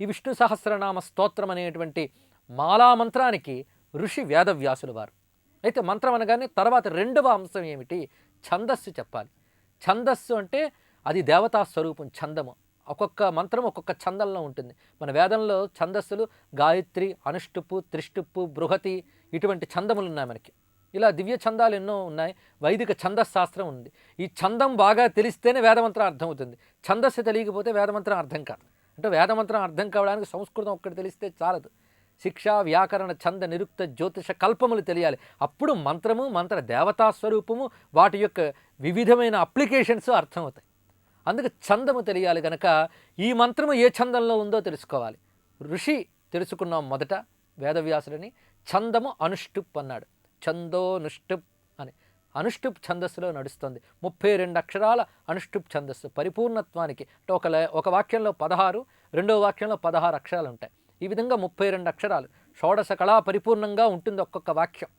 ఈ విష్ణు సహస్రనామ స్తోత్రం అనేటువంటి మాలామంత్రానికి ఋషి వేదవ్యాసుల వారు. అయితే మంత్రం అనగానే తర్వాత రెండవ అంశం ఏమిటి? ఛందస్సు చెప్పాలి. ఛందస్సు అంటే అది దేవతా స్వరూపం. ఛందము ఒక్కొక్క మంత్రం ఒక్కొక్క ఛందంలో ఉంటుంది. మన వేదంలో ఛందస్సులు గాయత్రి, అనుష్టుప్పు, త్రిష్టుప్పు, బృహతి ఇటువంటి ఛందములు ఉన్నాయి మనకి. ఇలా దివ్య ఛందాలు ఎన్నో ఉన్నాయి. వైదిక ఛందశాస్త్రం ఉంది. ఈ ఛందం బాగా తెలిస్తేనే వేదమంత్రం అర్థమవుతుంది. ఛందస్సు తెలియకపోతే వేదమంత్రం అర్థం కాదు. అంటే వేదమంత్రం అర్థం కావడానికి సంస్కృతం ఒక్కటి తెలిస్తే చాలదు. శిక్ష, వ్యాకరణ, ఛంద, నిరుక్త, జ్యోతిష కల్పములు తెలియాలి. అప్పుడు మంత్రము, మంత్ర దేవతా స్వరూపము, వాటి యొక్క వివిధమైన అప్లికేషన్స్ అర్థమవుతాయి. అందుకు ఛందము తెలియాలి కనుక ఈ మంత్రము ఏ ఛందంలో ఉందో తెలుసుకోవాలి. ఋషి తెలుసుకున్నాం మొదట వేదవ్యాసులని. ఛందము అనుష్టుప్ అన్నాడు. ఛందోనుష్టుప్ అని అనుష్టుప్ ఛందస్సులో నడుస్తుంది. 32 అక్షరాల అనుష్టుప్ ఛందస్సు పరిపూర్ణత్వానికి. అంటే ఒక వాక్యంలో 16, రెండో వాక్యంలో 16 అక్షరాలు ఉంటాయి. ఈ విధంగా 32 అక్షరాలు షోడశ కళా పరిపూర్ణంగా ఉంటుంది ఒక్కొక్క వాక్యం.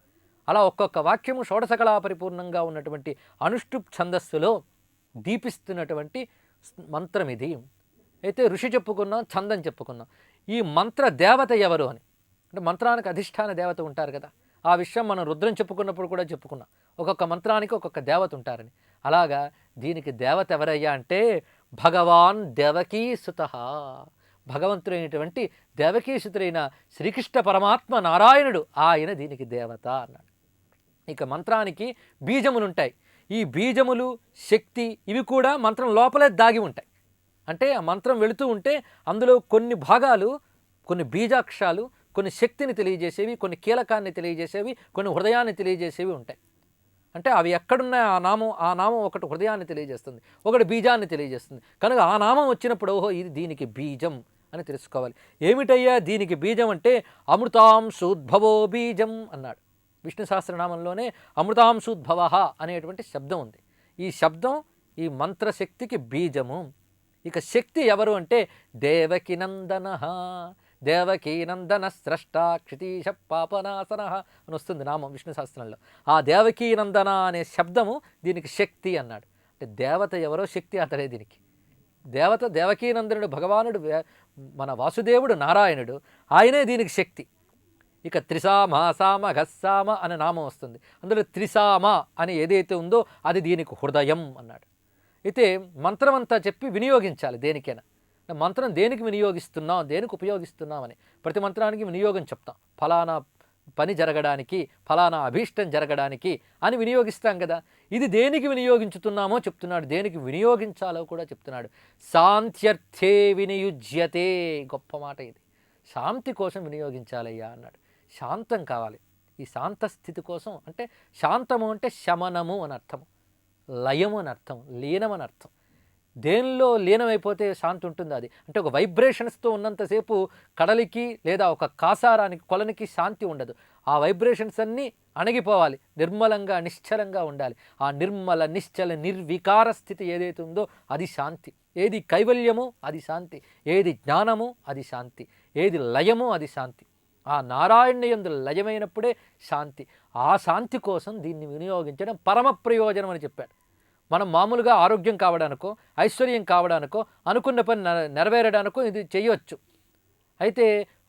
అలా ఒక్కొక్క వాక్యము షోడశ కళా పరిపూర్ణంగా ఉన్నటువంటి అనుష్టుప్ ఛందస్సులో దీపిస్తున్నటువంటి మంత్రం ఇది. అయితే ఋషి చెప్పుకున్నాం, ఛందం చెప్పుకున్నాం. ఈ మంత్ర దేవత ఎవరు అని, అంటే మంత్రానికి అధిష్టాన దేవత ఉంటారు కదా. ఆ విషయం మనం రుద్రం చెప్పుకున్నప్పుడు కూడా చెప్పుకున్నాం. ఒక్కొక్క మంత్రానికి ఒక్కొక్క దేవత ఉంటారని. అలాగా దీనికి దేవత ఎవరయ్యా అంటే భగవాన్ దేవకీసుతః. భగవంతుడైనటువంటి దేవకీసుతుడైన శ్రీకృష్ణ పరమాత్మ నారాయణుడు, ఆయన దీనికి దేవత అన్నాడు. ఇక మంత్రానికి బీజములుంటాయి. ఈ బీజములు, శక్తి ఇవి కూడా మంత్రం లోపలే దాగి ఉంటాయి. అంటే ఆ మంత్రం వెళుతూ ఉంటే అందులో కొన్ని భాగాలు, కొన్ని బీజాక్షరాలు, కొన్ని శక్తిని తెలియజేసేవి, కొన్ని కీలకాన్ని తెలియజేసేవి, కొన్ని హృదయాన్ని తెలియజేసేవి ఉంటాయి. అంటే అవి ఎక్కడున్నాయి ఆ నామం ఒకటి హృదయాన్ని తెలియజేస్తుంది, ఒకటి బీజాన్ని తెలియజేస్తుంది. కనుక ఆ నామం వచ్చినప్పుడు ఓహో ఇది దీనికి బీజం అని తెలుసుకోవాలి. ఏమిటయ్యా దీనికి బీజం అంటే అమృతాంశోద్భవో బీజం అన్నాడు. విష్ణు సహస్రనామంలోనే అమృతాంశోద్భవ అనేటువంటి శబ్దం ఉంది. ఈ శబ్దం ఈ మంత్రశక్తికి బీజము. ఇక శక్తి ఎవరు అంటే దేవకీనందన. దేవకీనందన స్రష్ట క్షితీశ పాపనాశన అని వస్తుంది నామం విష్ణు సహస్రంలో. ఆ దేవకీనందన అనే శబ్దము దీనికి శక్తి అన్నాడు. అంటే దేవత ఎవరో శక్తి అతడే దీనికి దేవత. దేవకీనందనుడు భగవానుడు, మన వాసుదేవుడు నారాయణుడు, ఆయనే దీనికి శక్తి. ఇక త్రిసామ సామ ఘస్సామ అనే నామం వస్తుంది. అందులో త్రిసామ అని ఏదైతే ఉందో అది దీనికి హృదయం అన్నాడు. అయితే మంత్రం అంతా చెప్పి వినియోగించాలి దేనికైనా. మంత్రం దేనికి వినియోగిస్తున్నాం, దేనికి ఉపయోగిస్తున్నాం అని ప్రతి మంత్రానికి వినియోగం చెప్తాం. ఫలానా పని జరగడానికి, ఫలానా అభీష్టం జరగడానికి అని వినియోగిస్తాం కదా. ఇది దేనికి వినియోగించుతున్నామో చెప్తున్నాడు, దేనికి వినియోగించాలో కూడా చెప్తున్నాడు. శాంత్యర్థే వినియుజ్యతే. గొప్ప మాట ఇది. శాంతి కోసం వినియోగించాలయ్యా అన్నాడు. శాంతం కావాలి. ఈ శాంత స్థితి కోసం, అంటే శాంతము అంటే శమనము అని అర్థము, లయము అని అర్థం, లీనం అని అర్థం. దేనిలో లీనమైపోతే శాంతి ఉంటుంది. అది అంటే ఒక వైబ్రేషన్స్తో ఉన్నంతసేపు కడలికి లేదా ఒక కాసారానికి, కొలనికి శాంతి ఉండదు. ఆ వైబ్రేషన్స్ అన్నీ అణగిపోవాలి, నిర్మలంగా నిశ్చలంగా ఉండాలి. ఆ నిర్మల నిశ్చల నిర్వికార స్థితి ఏదైతే ఉందో అది శాంతి. ఏది కైవల్యము అది శాంతి, ఏది జ్ఞానము అది శాంతి, ఏది లయము అది శాంతి. ఆ నారాయణయందు లయమైనప్పుడే శాంతి. ఆ శాంతి కోసం దీన్ని వినియోగించడం పరమ ప్రయోజనం అని చెప్పాడు. మనం మామూలుగా ఆరోగ్యం కావడానికో, ఐశ్వర్యం కావడానికో, అనుకున్న పని నెరవేరడానికో ఇది చేయవచ్చు. అయితే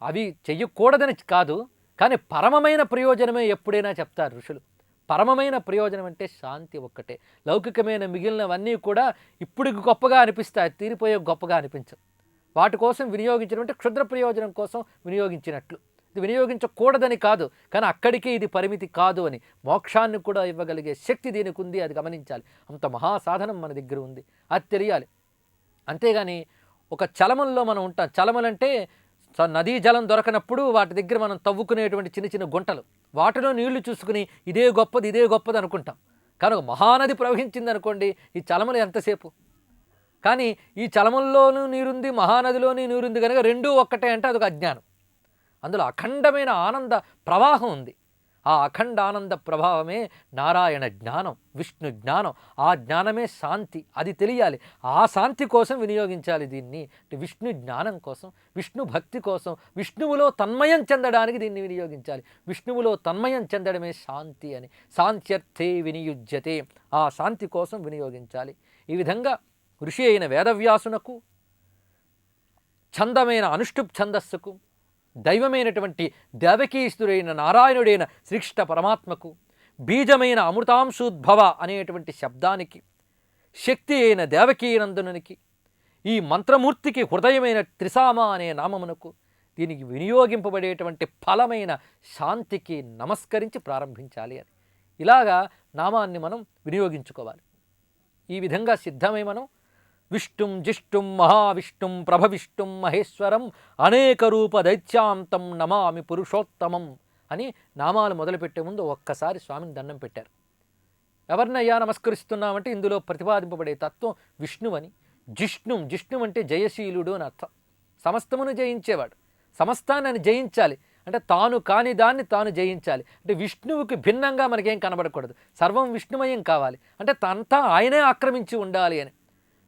అవి చెయ్యకూడదని కాదు, కానీ పరమమైన ప్రయోజనమే ఎప్పుడైనా చెప్తారు ఋషులు. పరమమైన ప్రయోజనం అంటే శాంతి ఒక్కటే. లౌకికమైన మిగిలినవన్నీ కూడా ఇప్పటికి గొప్పగా అనిపిస్తాయి, తీరిపోయే గొప్పగా అనిపించవు. వాటి కోసం వినియోగించడం అంటే క్షుద్ర ప్రయోజనం కోసం వినియోగించినట్లు. ఇది వినియోగించకూడదని కాదు, కానీ అక్కడికి ఇది పరిమితి కాదు అని, మోక్షాన్ని కూడా ఇవ్వగలిగే శక్తి దీనికి ఉంది, అది గమనించాలి. అంత మహాసాధనం మన దగ్గర ఉంది, అది తెలియాలి. అంతేగాని ఒక చలమంలో మనం ఉంటాం. చలమలంటే నదీ జలం దొరకనప్పుడు వాటి దగ్గర మనం తవ్వుకునేటువంటి చిన్న చిన్న గుంటలు, వాటిలో నీళ్లు చూసుకుని ఇదే గొప్పది అనుకుంటాం. కానీ ఒక మహానది ప్రవహించింది అనుకోండి, ఈ చలమలు ఎంతసేపు. కానీ ఈ చలమంలోనూ నీరుంది, మహానదిలోని నీరుంది కనుక రెండూ ఒక్కటే అంటే అదొక అజ్ఞానం. అందులో అఖండమైన ఆనంద ప్రవాహం ఉంది. ఆ అఖండానంద ప్రభావమే నారాయణ జ్ఞానం, విష్ణు జ్ఞానం. ఆ జ్ఞానమే శాంతి. అది తెలియాలి. ఆ శాంతి కోసం వినియోగించాలి దీన్ని. విష్ణు జ్ఞానం కోసం, విష్ణు భక్తి కోసం, విష్ణువులో తన్మయం చెందడానికి దీన్ని వినియోగించాలి. విష్ణువులో తన్మయం చెందడమే శాంతి అని. శాంత్యర్థే వినియుజ్యతే. ఆ శాంతి కోసం వినియోగించాలి. ఈ విధంగా ఋషి అయిన వేదవ్యాసునకు, ఛందమైన అనుష్టుప్ ఛందస్సుకు, దైవమైనటువంటి దేవకీస్తుడైన నారాయణుడైన శ్రీకృష్ణ పరమాత్మకు, బీజమైన అమృతాంశోద్భవ అనేటువంటి శబ్దానికి, శక్తి అయిన దేవకీనందనునికి, ఈ మంత్రమూర్తికి హృదయమైన త్రిసామ అనే నామమునకు, దీనికి వినియోగింపబడేటువంటి ఫలమైన శాంతికి నమస్కరించి ప్రారంభించాలి అని. ఇలాగా నామాన్ని మనం వినియోగించుకోవాలి. ఈ విధంగా సిద్ధమై మనం విష్ణుం జిష్ణుం మహావిష్ణుం ప్రభవిష్ణుం మహేశ్వరం అనేక రూప దైత్యాంతం నమామి పురుషోత్తమం అని నామాలు మొదలుపెట్టే ముందు ఒక్కసారి స్వామిని దండం పెట్టారు. ఎవరినయ్యా నమస్కరిస్తున్నామంటే ఇందులో ప్రతిపాదింపబడే తత్వం విష్ణువని. జిష్ణుం అంటే జయశీలుడు అని అర్థం. సమస్తమును జయించేవాడు. సమస్తాన్ని జయించాలి అంటే తాను కాని దాన్ని తాను జయించాలి. అంటే విష్ణువుకి భిన్నంగా మనకేం కనబడకూడదు. సర్వం విష్ణుమయం కావాలి. అంటే అంతా ఆయనే ఆక్రమించి ఉండాలి అని.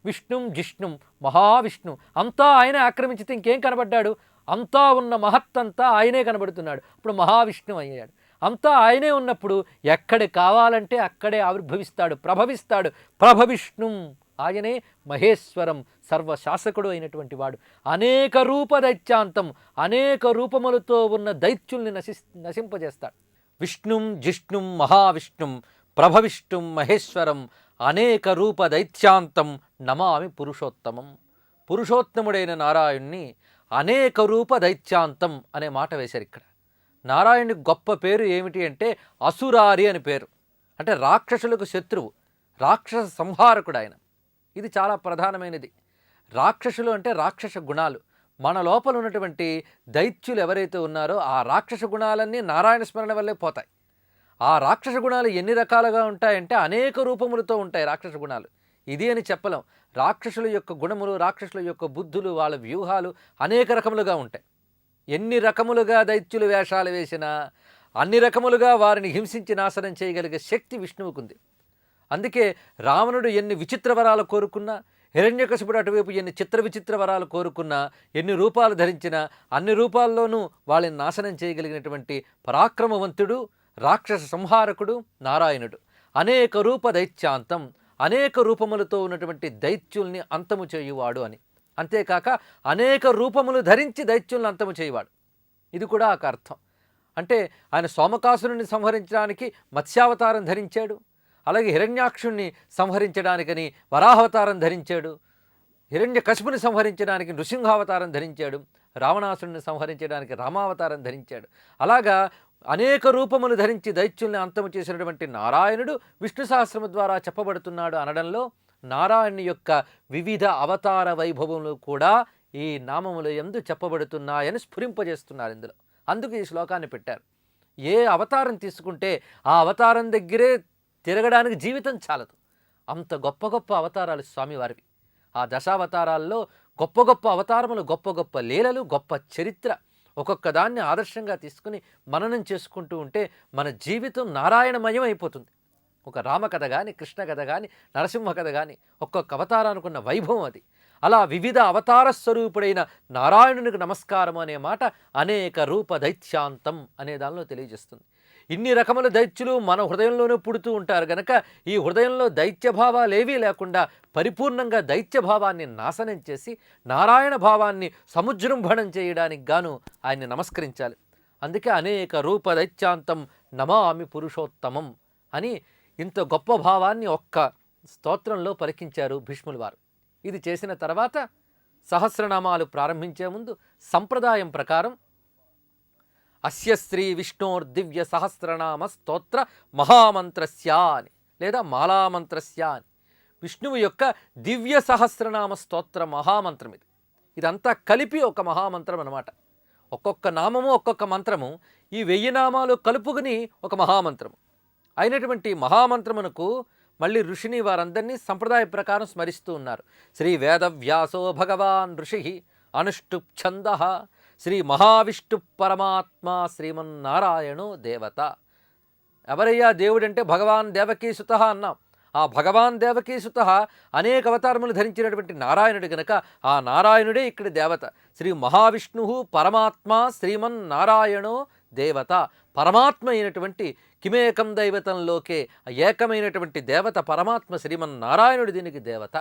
విష్ణుం జిష్ణుం మహావిష్ణు, అంతా ఆయనే ఆక్రమించితే ఇంకేం కనబడ్డాడు? అంతా ఉన్న మహత్తంతా ఆయనే కనబడుతున్నాడు. ఇప్పుడు మహావిష్ణువు అయ్యాడు. అంతా ఆయనే ఉన్నప్పుడు ఎక్కడి కావాలంటే అక్కడే ఆవిర్భవిస్తాడు, ప్రభవిస్తాడు. ప్రభవిష్ణుం, ఆయనే మహేశ్వరం, సర్వశాసకుడు అయినటువంటి వాడు. అనేక రూప దైత్యాంతం, అనేక రూపములతో ఉన్న దైత్యుల్ని నశింపజేస్తాడు. విష్ణుం జిష్ణుం మహావిష్ణుం ప్రభవిష్ణుం మహేశ్వరం అనేక రూప దైత్యాంతం నమామి పురుషోత్తమం. పురుషోత్తముడైన నారాయణ్ణి అనేక రూప దైత్యాంతం అనే మాట వేశారు ఇక్కడ. నారాయణుడి గొప్ప పేరు ఏమిటి అంటే అసురారి అని పేరు. అంటే రాక్షసులకు శత్రువు, రాక్షస సంహారకుడు ఆయన. ఇది చాలా ప్రధానమైనది. రాక్షసులు అంటే రాక్షస గుణాలు. మన లోపల ఉన్నటువంటి దైత్యులు ఎవరైతే ఉన్నారో ఆ రాక్షస గుణాలన్నీ నారాయణ స్మరణ వల్లే పోతాయి. ఆ రాక్షస గుణాలు ఎన్ని రకాలుగా ఉంటాయంటే అనేక రూపములతో ఉంటాయి రాక్షస గుణాలు. ఇది అని చెప్పలేం. రాక్షసుల యొక్క గుణములు, రాక్షసుల యొక్క బుద్ధులు, వాళ్ళ వ్యూహాలు అనేక రకములుగా ఉంటాయి. ఎన్ని రకములుగా దైత్యులు వేషాలు వేసినా అన్ని రకములుగా వారిని హింసించి నాశనం చేయగలిగే శక్తి విష్ణువుకుంది. అందుకే రావణుడు ఎన్ని విచిత్ర వరాలు కోరుకున్నా, హిరణ్యకశిపుడు అటువైపు ఎన్ని చిత్ర విచిత్ర వరాలు కోరుకున్నా, ఎన్ని రూపాలు ధరించినా అన్ని రూపాల్లోనూ వాళ్ళని నాశనం చేయగలిగినటువంటి పరాక్రమవంతుడు, రాక్షస సంహారకుడు నారాయణుడు. అనేక రూప దైత్యాంతం, అనేక రూపములతో ఉన్నటువంటి దైత్యుల్ని అంతము చేయువాడు అని. అంతేకాక అనేక రూపములు ధరించి దైత్యుల్ని అంతము చేయువాడు. ఇది కూడా ఒక అర్థం. అంటే ఆయన సోమకాసురుని సంహరించడానికి మత్స్యావతారం ధరించాడు. అలాగే హిరణ్యాక్షుణ్ణి సంహరించడానికని వరాహావతారం ధరించాడు. హిరణ్యకశిపుని సంహరించడానికి నృసింహావతారం ధరించాడు. రావణాసురుని సంహరించడానికి రామావతారం ధరించాడు. అలాగా అనేక రూపములు ధరించి దైత్యుల్ని అంతము చేసినటువంటి నారాయణుడు విష్ణు సహస్రము ద్వారా చెప్పబడుతున్నాడు అనడంలో నారాయణుని యొక్క వివిధ అవతార వైభవములు కూడా ఈ నామముల యందు చెప్పబడుతున్నాయని స్ఫురింపజేస్తున్నారు ఇందులో. అందుకు ఈ శ్లోకాన్ని పెట్టారు. ఏ అవతారం తీసుకుంటే ఆ అవతారం దగ్గరే తిరగడానికి జీవితం చాలదు. అంత గొప్ప గొప్ప అవతారాలు స్వామివారివి. ఆ దశావతారాల్లో గొప్ప గొప్ప అవతారములు, గొప్ప గొప్ప లీలలు, గొప్ప చరిత్ర. ఒక్కొక్క దాన్ని ఆదర్శంగా తీసుకుని మననం చేసుకుంటూ ఉంటే మన జీవితం నారాయణమయం అయిపోతుంది. ఒక రామకథ కానీ, కృష్ణ కథ కానీ, నరసింహ కథ కానీ, ఒక్కొక్క అవతారానికి ఉన్న వైభవం అది. అలా వివిధ అవతార స్వరూపుడైన నారాయణునికి నమస్కారం అనే మాట అనేక రూప దైత్యాంతం అనే దానిలో తెలియజేస్తుంది. ఇన్ని రకముల దైత్యులు మన హృదయంలోనే పుడుతూ ఉంటారు గనక ఈ హృదయంలో దైత్యభావాలు ఏవీ లేకుండా పరిపూర్ణంగా దైత్యభావాన్ని నాశనం చేసి నారాయణ భావాన్ని సముజృంభణం చేయడానికి గాను ఆయన్ని నమస్కరించాలి. అందుకే అనేక రూప దైత్యాంతం నమామి పురుషోత్తమం అని ఇంత గొప్ప భావాన్ని ఒక్క స్తోత్రంలో పలికించారు భీష్ముల వారు. ఇది చేసిన తర్వాత సహస్రనామాలు ప్రారంభించే ముందు సంప్రదాయం ప్రకారం అస్య శ్రీ విష్ణోర్దివ్య సహస్రనామ స్తోత్ర మహామంత్రస్య అని లేదా మాలామంత్రస్య అని విష్ణువు యొక్క దివ్య సహస్రనామ స్తోత్ర మహామంత్రం ఇది. ఇదంతా కలిపి ఒక మహామంత్రం అన్నమాట. ఒక్కొక్క నామము ఒక్కొక్క మంత్రము, ఈ 1000 నామాలు కలుపుకుని ఒక మహామంత్రము అయినటువంటి మహామంత్రమునకు మళ్ళీ ఋషిని వారందరినీ సంప్రదాయ ప్రకారం స్మరిస్తూ ఉన్నారు. శ్రీ వేదవ్యాసో భగవాన్ ఋషి అనుష్టుప్ ఛంద శ్రీ మహావిష్ణు పరమాత్మ శ్రీమన్నారాయణో దేవత. ఎవరయ్యా దేవుడంటే భగవాన్ దేవకీసుత అన్నాం. ఆ భగవాన్ దేవకీసుత అనేక అవతారములు ధరించినటువంటి నారాయణుడు గనక ఆ నారాయణుడే ఇక్కడ దేవత. శ్రీ మహావిష్ణు పరమాత్మ శ్రీమన్నారాయణో దేవత. పరమాత్మ అయినటువంటి కిమేకం దైవతంలోకే ఏకమైనటువంటి దేవత పరమాత్మ శ్రీమన్నారాయణుడు దీనికి దేవత.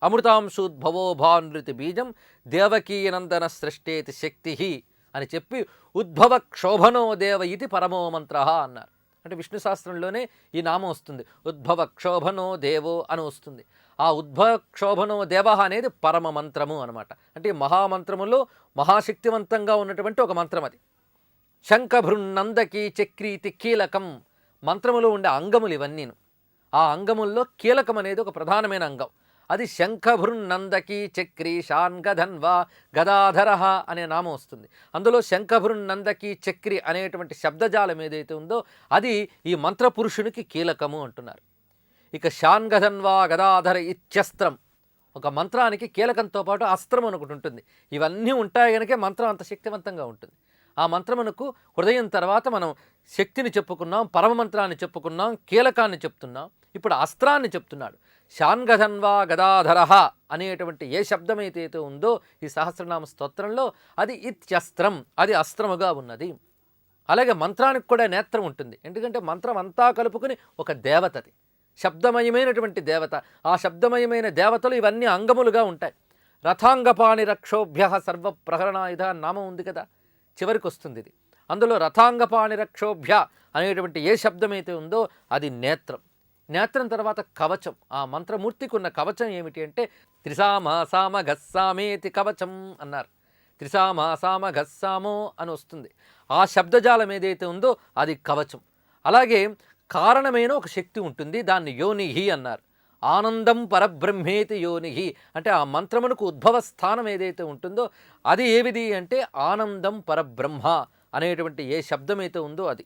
అమృతాంశోద్భవో భానృతి బీజం దేవకీనందన సృష్టేతి శక్తి అని చెప్పి ఉద్భవ క్షోభనో దేవ ఇది పరమో మంత్ర అన్నారు. అంటే విష్ణు శాస్త్రంలోనే ఈ నామం వస్తుంది. ఉద్భవ క్షోభనో దేవో అని వస్తుంది. ఆ ఉద్భవ క్షోభనో దేవ అనేది పరమ మంత్రము అనమాట. అంటే మహామంత్రములో మహాశక్తివంతంగా ఉన్నటువంటి ఒక మంత్రం అది. శంఖభృన్నందకి చక్రీతి కీలకం. మంత్రములో ఉండే అంగములు ఇవన్నీను. ఆ అంగముల్లో కీలకం అనేది ఒక ప్రధానమైన అంగం. అది శంఖభృన్నందకి చక్రీ శాన్గధన్వా గదాధర అనే నామం వస్తుంది. అందులో శంఖభృన్నందకి చక్రి అనేటువంటి శబ్దజాలం ఏదైతే ఉందో అది ఈ మంత్రపురుషునికి కీలకము అంటున్నారు. ఇక శాన్గధన్వా గదాధర ఇత్యస్త్రం. ఒక మంత్రానికి కీలకంతో పాటు అస్త్రం ఒకటి ఉంటుంది. ఇవన్నీ ఉంటాయి కనుక మంత్రం అంత శక్తివంతంగా ఉంటుంది. ఆ మంత్రమునకు హృదయం తర్వాత మనం శక్తిని చెప్పుకున్నాం, పరమమంత్రాన్ని చెప్పుకున్నాం, కీలకాన్ని చెప్తున్నాం. ఇప్పుడు అస్త్రాన్ని చెప్తున్నాడు. శాన్గధన్వా గదాధర అనేటువంటి ఏ శబ్దమైతే ఉందో ఈ సహస్రనామ స్తోత్రంలో అది ఇత్యస్త్రం, అది అస్త్రముగా ఉన్నది. అలాగే మంత్రానికి కూడా నేత్రం ఉంటుంది. ఎందుకంటే మంత్రం అంతా కలుపుకుని ఒక దేవతది, శబ్దమయమైనటువంటి దేవత. ఆ శబ్దమయమైన దేవతలు ఇవన్నీ అంగములుగా ఉంటాయి. రథాంగపాణి రక్షోభ్య సర్వప్రహరణాయుధ నామం ఉంది కదా, చివరికి వస్తుంది ఇది. అందులో రథాంగపాణి రక్షోభ్య అనేటువంటి ఏ శబ్దమైతే ఉందో అది నేత్రం. నేత్రం తర్వాత కవచం. ఆ మంత్రమూర్తికి ఉన్న కవచం ఏమిటి అంటే త్రిసామ గస్సామేతి కవచం అన్నారు. త్రిసామ గస్సామో అని వస్తుంది. ఆ శబ్దజాలం ఏదైతే ఉందో అది కవచం. అలాగే కారణమైన ఒక శక్తి ఉంటుంది, దాన్ని యోనిహి అన్నారు. ఆనందం పరబ్రహ్మేతి యోనిహి అంటే ఆ మంత్రమునకు ఉద్భవ స్థానం ఏదైతే ఉంటుందో అది ఏవిది అంటే ఆనందం పరబ్రహ్మ అనేటువంటి ఏ శబ్దమైతే ఉందో అది.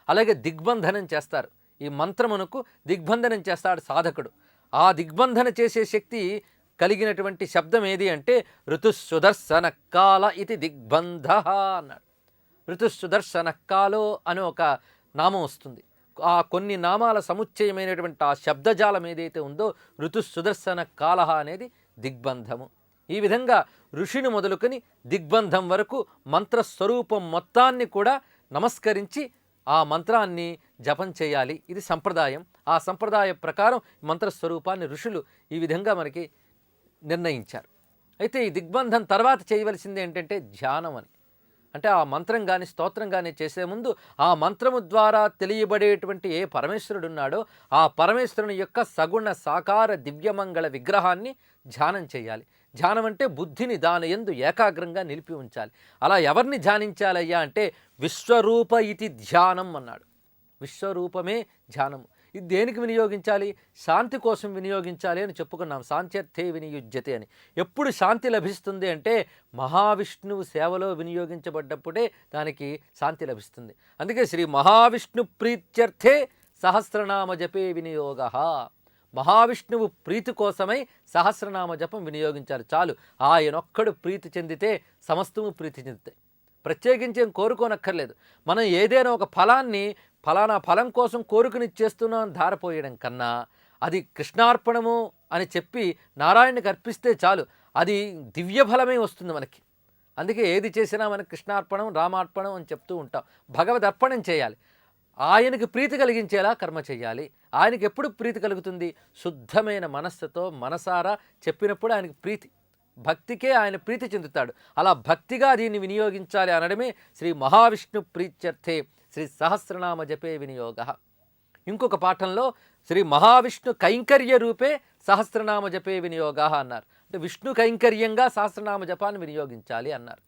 అలాగే దిగ్బంధనం చేస్తారు. ఈ మంత్రమునకు దిగ్బంధనం చేస్తాడు సాధకుడు. ఆ దిగ్బంధన చేసే శక్తి కలిగినటువంటి శబ్దం ఏది అంటే ఋతుసుదర్శన కాల ఇది దిగ్బంధ అన్నాడు. ఋతుసుదర్శన కాలో అని ఒక నామం వస్తుంది. ఆ కొన్ని నామాల సముచ్చయమైనటువంటి ఆ శబ్దజాలం ఏదైతే ఉందో ఋతుసుదర్శన కాల అనేది దిగ్బంధము. ఈ విధంగా ఋషిని మొదలుకొని దిగ్బంధం వరకు మంత్రస్వరూపం మొత్తాన్ని కూడా నమస్కరించి ఆ మంత్రాన్ని జపం చేయాలి. ఇది సంప్రదాయం. ఆ సంప్రదాయ ప్రకారం మంత్రస్వరూపాన్ని ఋషులు ఈ విధంగా మనకి నిర్ణయించారు. అయితే ఈ దిగ్బంధం తర్వాత చేయవలసింది ఏంటంటే ధ్యానం అని. అంటే ఆ మంత్రం కానీ స్తోత్రం కానీ చేసే ముందు ఆ మంత్రము ద్వారా తెలియబడేటువంటి ఏ పరమేశ్వరుడు ఉన్నాడో ఆ పరమేశ్వరుని యొక్క సగుణ సాకార దివ్యమంగళ విగ్రహాన్ని ధ్యానం చేయాలి. ధ్యానం అంటే బుద్ధిని దాని యందు ఏకాగ్రంగా నిలిపి ఉంచాలి. అలా ఎవరిని ధ్యానించాలయ్యా అంటే విశ్వరూప ఇతి ధ్యానం అన్నాడు. విశ్వరూపమే ధ్యానము. ఇది దేనికి వినియోగించాలి? శాంతి కోసం వినియోగించాలి అని చెప్పుకున్నాం. శాంత్యర్థే వినియుజ్యతే అని. ఎప్పుడు శాంతి లభిస్తుంది అంటే మహావిష్ణువు సేవలో వినియోగించబడ్డప్పుడే దానికి శాంతి లభిస్తుంది. అందుకే శ్రీ మహావిష్ణు ప్రీత్యర్థే సహస్రనామ జపే వినియోగ. మహావిష్ణువు ప్రీతి కోసమై సహస్రనామ జపం వినియోగించాలి. చాలు, ఆయనొక్కడు ప్రీతి చెందితే సమస్తము ప్రీతి చెందుతాయి. ప్రత్యేకించి ఏం కోరుకోనక్కర్లేదు. మనం ఏదైనా ఒక ఫలాన్ని ఫలానా ఫలం కోసం కోరుకుని చేస్తున్నాం ధారపోయడం కన్నా అది కృష్ణార్పణము అని చెప్పి నారాయణకి అర్పిస్తే చాలు, అది దివ్య ఫలమే వస్తుంది మనకి. అందుకే ఏది చేసినా మనకి కృష్ణార్పణం రామార్పణం అని చెప్తూ ఉంటాం. భగవద్ అర్పణం చేయాలి. ఆయనకి ప్రీతి కలిగించేలా కర్మ చేయాలి. ఆయనకి ఎప్పుడు ప్రీతి కలుగుతుంది? శుద్ధమైన మనస్సుతో మనసారా చెప్పినప్పుడు ఆయనకి ప్రీతి, భక్తికే ఆయన ప్రీతి చెందుతాడు. అలా భక్తిగా దీన్ని వినియోగించాలి అనడమే శ్రీ మహావిష్ణు ప్రీత్యర్థే శ్రీ సహస్రనామ జపే వినియోగ. ఇంకొక పాఠంలో శ్రీ మహావిష్ణు కైంకర్య రూపే సహస్రనామ జపే వినియోగ అన్నారు. అంటే విష్ణు కైంకర్యంగా సహస్రనామ జపాన్ని వినియోగించాలి అన్నారు.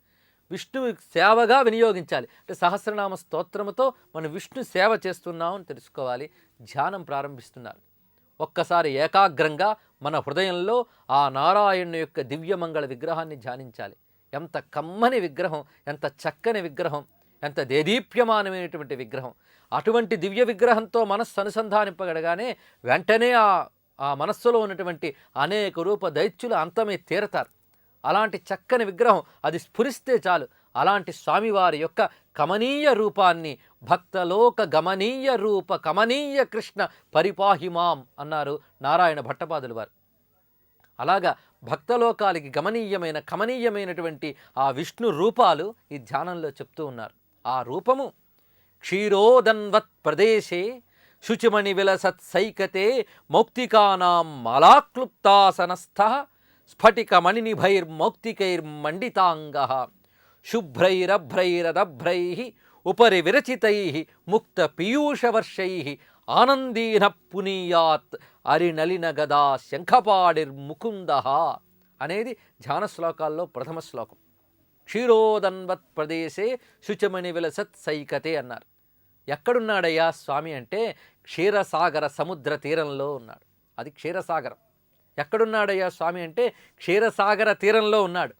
విష్ణు సేవగా వినియోగించాలి. అంటే సహస్రనామ స్తోత్రముతో మనం విష్ణు సేవ చేస్తున్నామని తెలుసుకోవాలి. ధ్యానం ప్రారంభిస్తున్నారు. ఒక్కసారి ఏకాగ్రంగా మన హృదయంలో ఆ నారాయణుని యొక్క దివ్యమంగళ విగ్రహాన్ని ధ్యానించాలి. ఎంత కమ్మని విగ్రహం, ఎంత చక్కని విగ్రహం, ఎంత దేదీప్యమానమైనటువంటి విగ్రహం. అటువంటి దివ్య విగ్రహంతో మనస్సు అనుసంధానింపగడగానే వెంటనే ఆ మనస్సులో ఉన్నటువంటి అనేక రూప దైత్యులు అంతమే తీరతారు. అలాంటి చక్కని విగ్రహం అది స్ఫురిస్తే చాలు, అలాంటి స్వామివారి యొక్క కమనీయ రూపాన్ని భక్తలోక గమనీయ రూప కమనీయ కృష్ణ పరిపాహిమాం అన్నారు నారాయణ భట్టపాదులు వారు. అలాగా భక్తలోకాలకి గమనీయమైన కమనీయమైనటువంటి ఆ విష్ణు రూపాలు ఈ ధ్యానంలో చెప్తూ ఉన్నారు. ఆ రూపము క్షీరోదన్వత్ ప్రదేశే శుచిమణి విలసత్సైకతే మౌక్తికానాం మాలాక్లుప్తాసనస్థ స్ఫటికమణినిభైర్మౌక్తికైర్మండితాంగ శుభ్రైరభ్రైరదభ్రైః ఉపరి విరచితైః ముక్త పీయూషవర్షైః ఆనందీన పునీయాత్ అరినలిన గదా శంఖపాడిర్ముకుందః అనేది ధ్యాన శ్లోకాల్లో ప్రథమ శ్లోకం. క్షీరోదన్వత్ ప్రదేశే శుచమణి విలసత్ సైకతే అన్నారు. ఎక్కడున్నాడయ్యా స్వామి అంటే క్షీరసాగర సముద్ర తీరంలో ఉన్నాడు. అది క్షీరసాగరం. ఎక్కడున్నాడయ్యా స్వామి అంటే క్షీరసాగర తీరంలో ఉన్నాడు.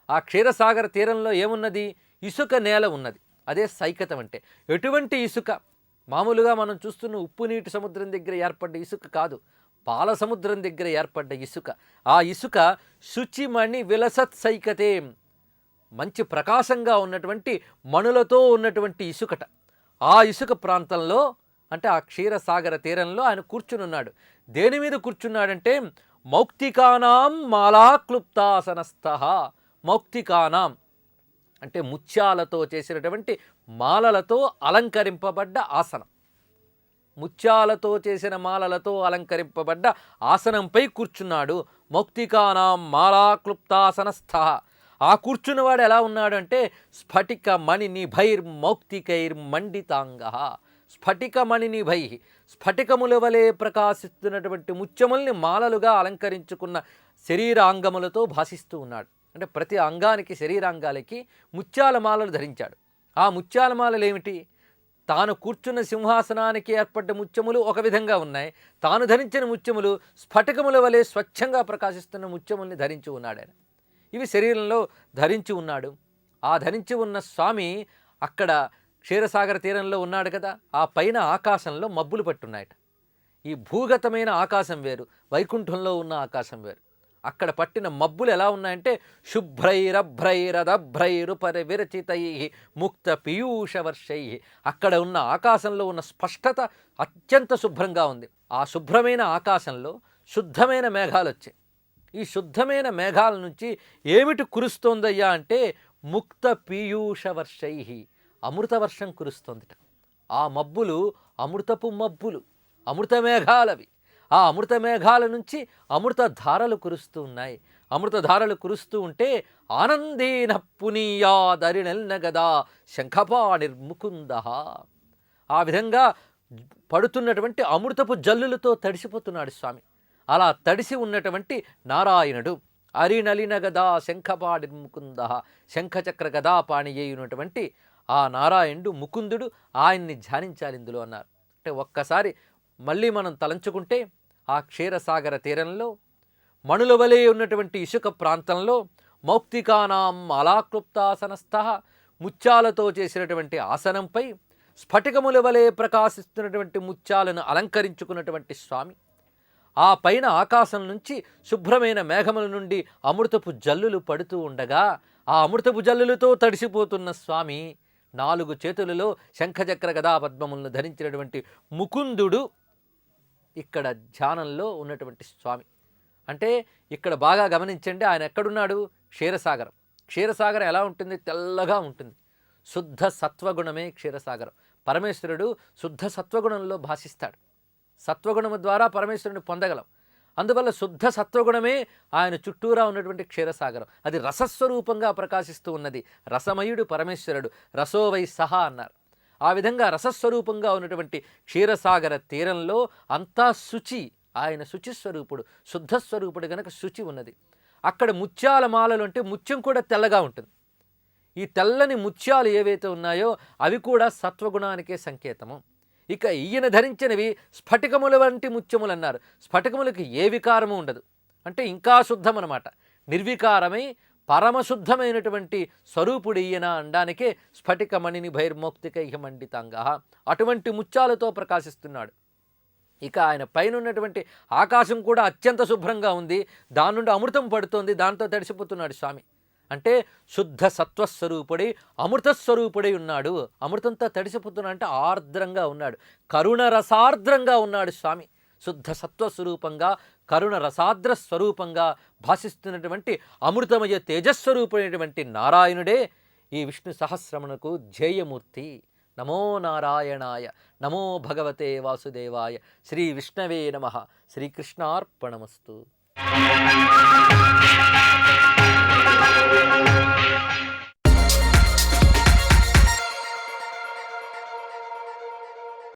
ఆ క్షీరసాగర తీరంలో ఏమున్నది? ఇసుక నేల ఉన్నది. అదే సైకతం అంటే. ఎటువంటి ఇసుక? మామూలుగా మనం చూస్తున్న ఉప్పు నీటి సముద్రం దగ్గర ఏర్పడ్డ ఇసుక కాదు, పాల సముద్రం దగ్గర ఏర్పడ్డ ఇసుక. ఆ ఇసుక శుచిమణి విలసత్ సైకతే, మంచి ప్రకాశంగా ఉన్నటువంటి మణులతో ఉన్నటువంటి ఇసుకట. ఆ ఇసుక ప్రాంతంలో అంటే ఆ క్షీరసాగర తీరంలో ఆయన కూర్చునున్నాడు. దేని మీద కూర్చున్నాడంటే మౌక్తికానాం మాలాక్లుప్తాసనస్థ. మౌక్తికానాం అంటే ముత్యాలతో చేసినటువంటి మాలలతో అలంకరింపబడ్డ ఆసనం. ముత్యాలతో చేసిన మాలలతో అలంకరింపబడ్డ ఆసనంపై కూర్చున్నాడు. మౌక్తికానాం మాలాక్లుప్తాసనస్థ. ఆ కూర్చున్నవాడు ఎలా ఉన్నాడు అంటే స్ఫటిక మణినిభైర్మౌక్తికైర్మండితాంగ. స్ఫటిక మణినిభై, స్ఫటికముల వలె ప్రకాశిస్తున్నటువంటి ముత్యముల్ని మాలలుగా అలంకరించుకున్న శరీరాంగములతో భాషిస్తూ ఉన్నాడు. అంటే ప్రతి అంగానికి, శరీరాంగాలకి ముత్యాల మాలలు ధరించాడు. ఆ ముత్యాల మాలలు ఏమిటి? తాను కూర్చున్న సింహాసనానికి ఏర్పడ్డ ముత్యములు ఒక విధంగా ఉన్నాయి. తాను ధరించిన ముత్యములు స్ఫటికముల వలె స్వచ్ఛంగా ప్రకాశిస్తున్న ముత్యముల్ని ధరించి ఉన్నాడు ఆయన. ఇవి శరీరంలో ధరించి ఉన్నాడు. ఆ ధరించి ఉన్న స్వామి అక్కడ క్షీరసాగర తీరంలో ఉన్నాడు కదా. ఆ పైన ఆకాశంలో మబ్బులు పట్టున్నాయట. ఈ భూగతమైన ఆకాశం వేరు, వైకుంఠంలో ఉన్న ఆకాశం వేరు. అక్కడ పట్టిన మబ్బులు ఎలా ఉన్నాయంటే శుభ్రైరభ్రైరదభ్రైరుపరి విరచితై ముక్త పీయూషవర్షై. అక్కడ ఉన్న ఆకాశంలో ఉన్న స్పష్టత అత్యంత శుభ్రంగా ఉంది. ఆ శుభ్రమైన ఆకాశంలో శుద్ధమైన మేఘాలు వచ్చాయి. ఈ శుద్ధమైన మేఘాల నుంచి ఏమిటి కురుస్తోందయ్యా అంటే ముక్త పీయూషవర్షై, అమృత వర్షం కురుస్తోందిట. ఆ మబ్బులు అమృతపు మబ్బులు, అమృత మేఘాలవి. ఆ అమృత మేఘాల నుంచి అమృత ధారలు కురుస్తూ ఉన్నాయి. అమృత ధారలు కురుస్తూ ఉంటే ఆనందేన పునీయాదరినెల్న గదా శంఖపాణిర్ముకుంద. ఆ విధంగా పడుతున్నటువంటి అమృతపు జల్లులతో తడిసిపోతున్నాడు స్వామి. అలా తడిసి ఉన్నటువంటి నారాయణుడు అరినలిన గదా శంఖపాణిర్ముకుంద, శంఖచక్ర గదాపాణి అయినటువంటి ఆ నారాయణుడు ముకుందుడు. ఆయన్ని ధ్యానించాలి ఇందులో అన్నారు. అంటే ఒక్కసారి మళ్ళీ మనం తలంచుకుంటే ఆ క్షీరసాగర తీరంలో మణుల వలె ఉన్నటువంటి ఇసుక ప్రాంతంలో మౌక్తికానాం మాలాక్లుప్తాసనస్థ, ముత్యాలతో చేసినటువంటి ఆసనంపై స్ఫటికముల వలె ప్రకాశిస్తున్నటువంటి ముత్యాలను అలంకరించుకున్నటువంటి స్వామి. ఆ పైన ఆకాశం నుంచి శుభ్రమైన మేఘముల నుండి అమృతపు జల్లులు పడుతూ ఉండగా ఆ అమృతపు జల్లులతో తడిసిపోతున్న స్వామి 4 చేతులలో శంఖచక్ర గదా పద్మములను ధరించినటువంటి ముకుందుడు ఇక్కడ ధ్యానంలో ఉన్నటువంటి స్వామి. అంటే ఇక్కడ బాగా గమనించండి, ఆయన ఎక్కడున్నాడు? క్షీరసాగరం. క్షీరసాగరం ఎలా ఉంటుంది? తెల్లగా ఉంటుంది. శుద్ధ సత్వగుణమే క్షీరసాగరం. పరమేశ్వరుడు శుద్ధ సత్వగుణంలో భాషిస్తాడు. సత్వగుణము ద్వారా పరమేశ్వరుని పొందగలం. అందువల్ల శుద్ధ సత్వగుణమే ఆయన చుట్టూరా ఉన్నటువంటి క్షీరసాగరం. అది రసస్వరూపంగా ప్రకాశిస్తూ ఉన్నది. రసమయుడు పరమేశ్వరుడు, రసోవై సహా అన్నారు. ఆ విధంగా రసస్వరూపంగా ఉన్నటువంటి క్షీరసాగర తీరంలో అంతా శుచి. ఆయన శుచిస్వరూపుడు, శుద్ధస్వరూపుడు గనక శుచి ఉన్నది. అక్కడ ముత్యాల మాలలు అంటే ముత్యం కూడా తెల్లగా ఉంటుంది. ఈ తెల్లని ముత్యాలు ఏవైతే ఉన్నాయో అవి కూడా సత్వగుణానికే సంకేతము. ఇక ఈయన ధరించినవి స్ఫటికముల వంటి ముత్యములు అన్నారు. స్ఫటికములకి ఏ వికారము ఉండదు. అంటే ఇంకా శుద్ధం అన్నమాట. నిర్వికారమై పరమశుద్ధమైనటువంటి స్వరూపుడు ఈయన అనడానికే స్ఫటికమణిని భైర్మౌక్తికైః మండితాంగ. అటువంటి ముత్యాలతో ప్రకాశిస్తున్నాడు. ఇక ఆయన పైన ఉన్నటువంటి ఆకాశం కూడా అత్యంత శుభ్రంగా ఉంది. దాని నుండి అమృతం పడుతోంది. దాంతో తడిసిపోతున్నాడు స్వామి. అంటే శుద్ధ సత్వస్వరూపుడై అమృతస్వరూపుడై ఉన్నాడు. అమృతంతో తడిసిపోతున్నా అంటే ఆర్ద్రంగా ఉన్నాడు, కరుణ రసార్ద్రంగా ఉన్నాడు స్వామి. శుద్ధ సత్వస్వరూపంగా కరుణ రసాద్ర స్వరూపంగా భాషిస్తున్నటువంటి అమృతమయ తేజస్వరూపుడైనటువంటి నారాయణుడే ఈ విష్ణు సహస్రమునకు ధ్యేయమూర్తి. నమో నారాయణాయ, నమో భగవతే వాసుదేవాయ, శ్రీ విష్ణవే నమః. శ్రీకృష్ణార్పణమస్తు.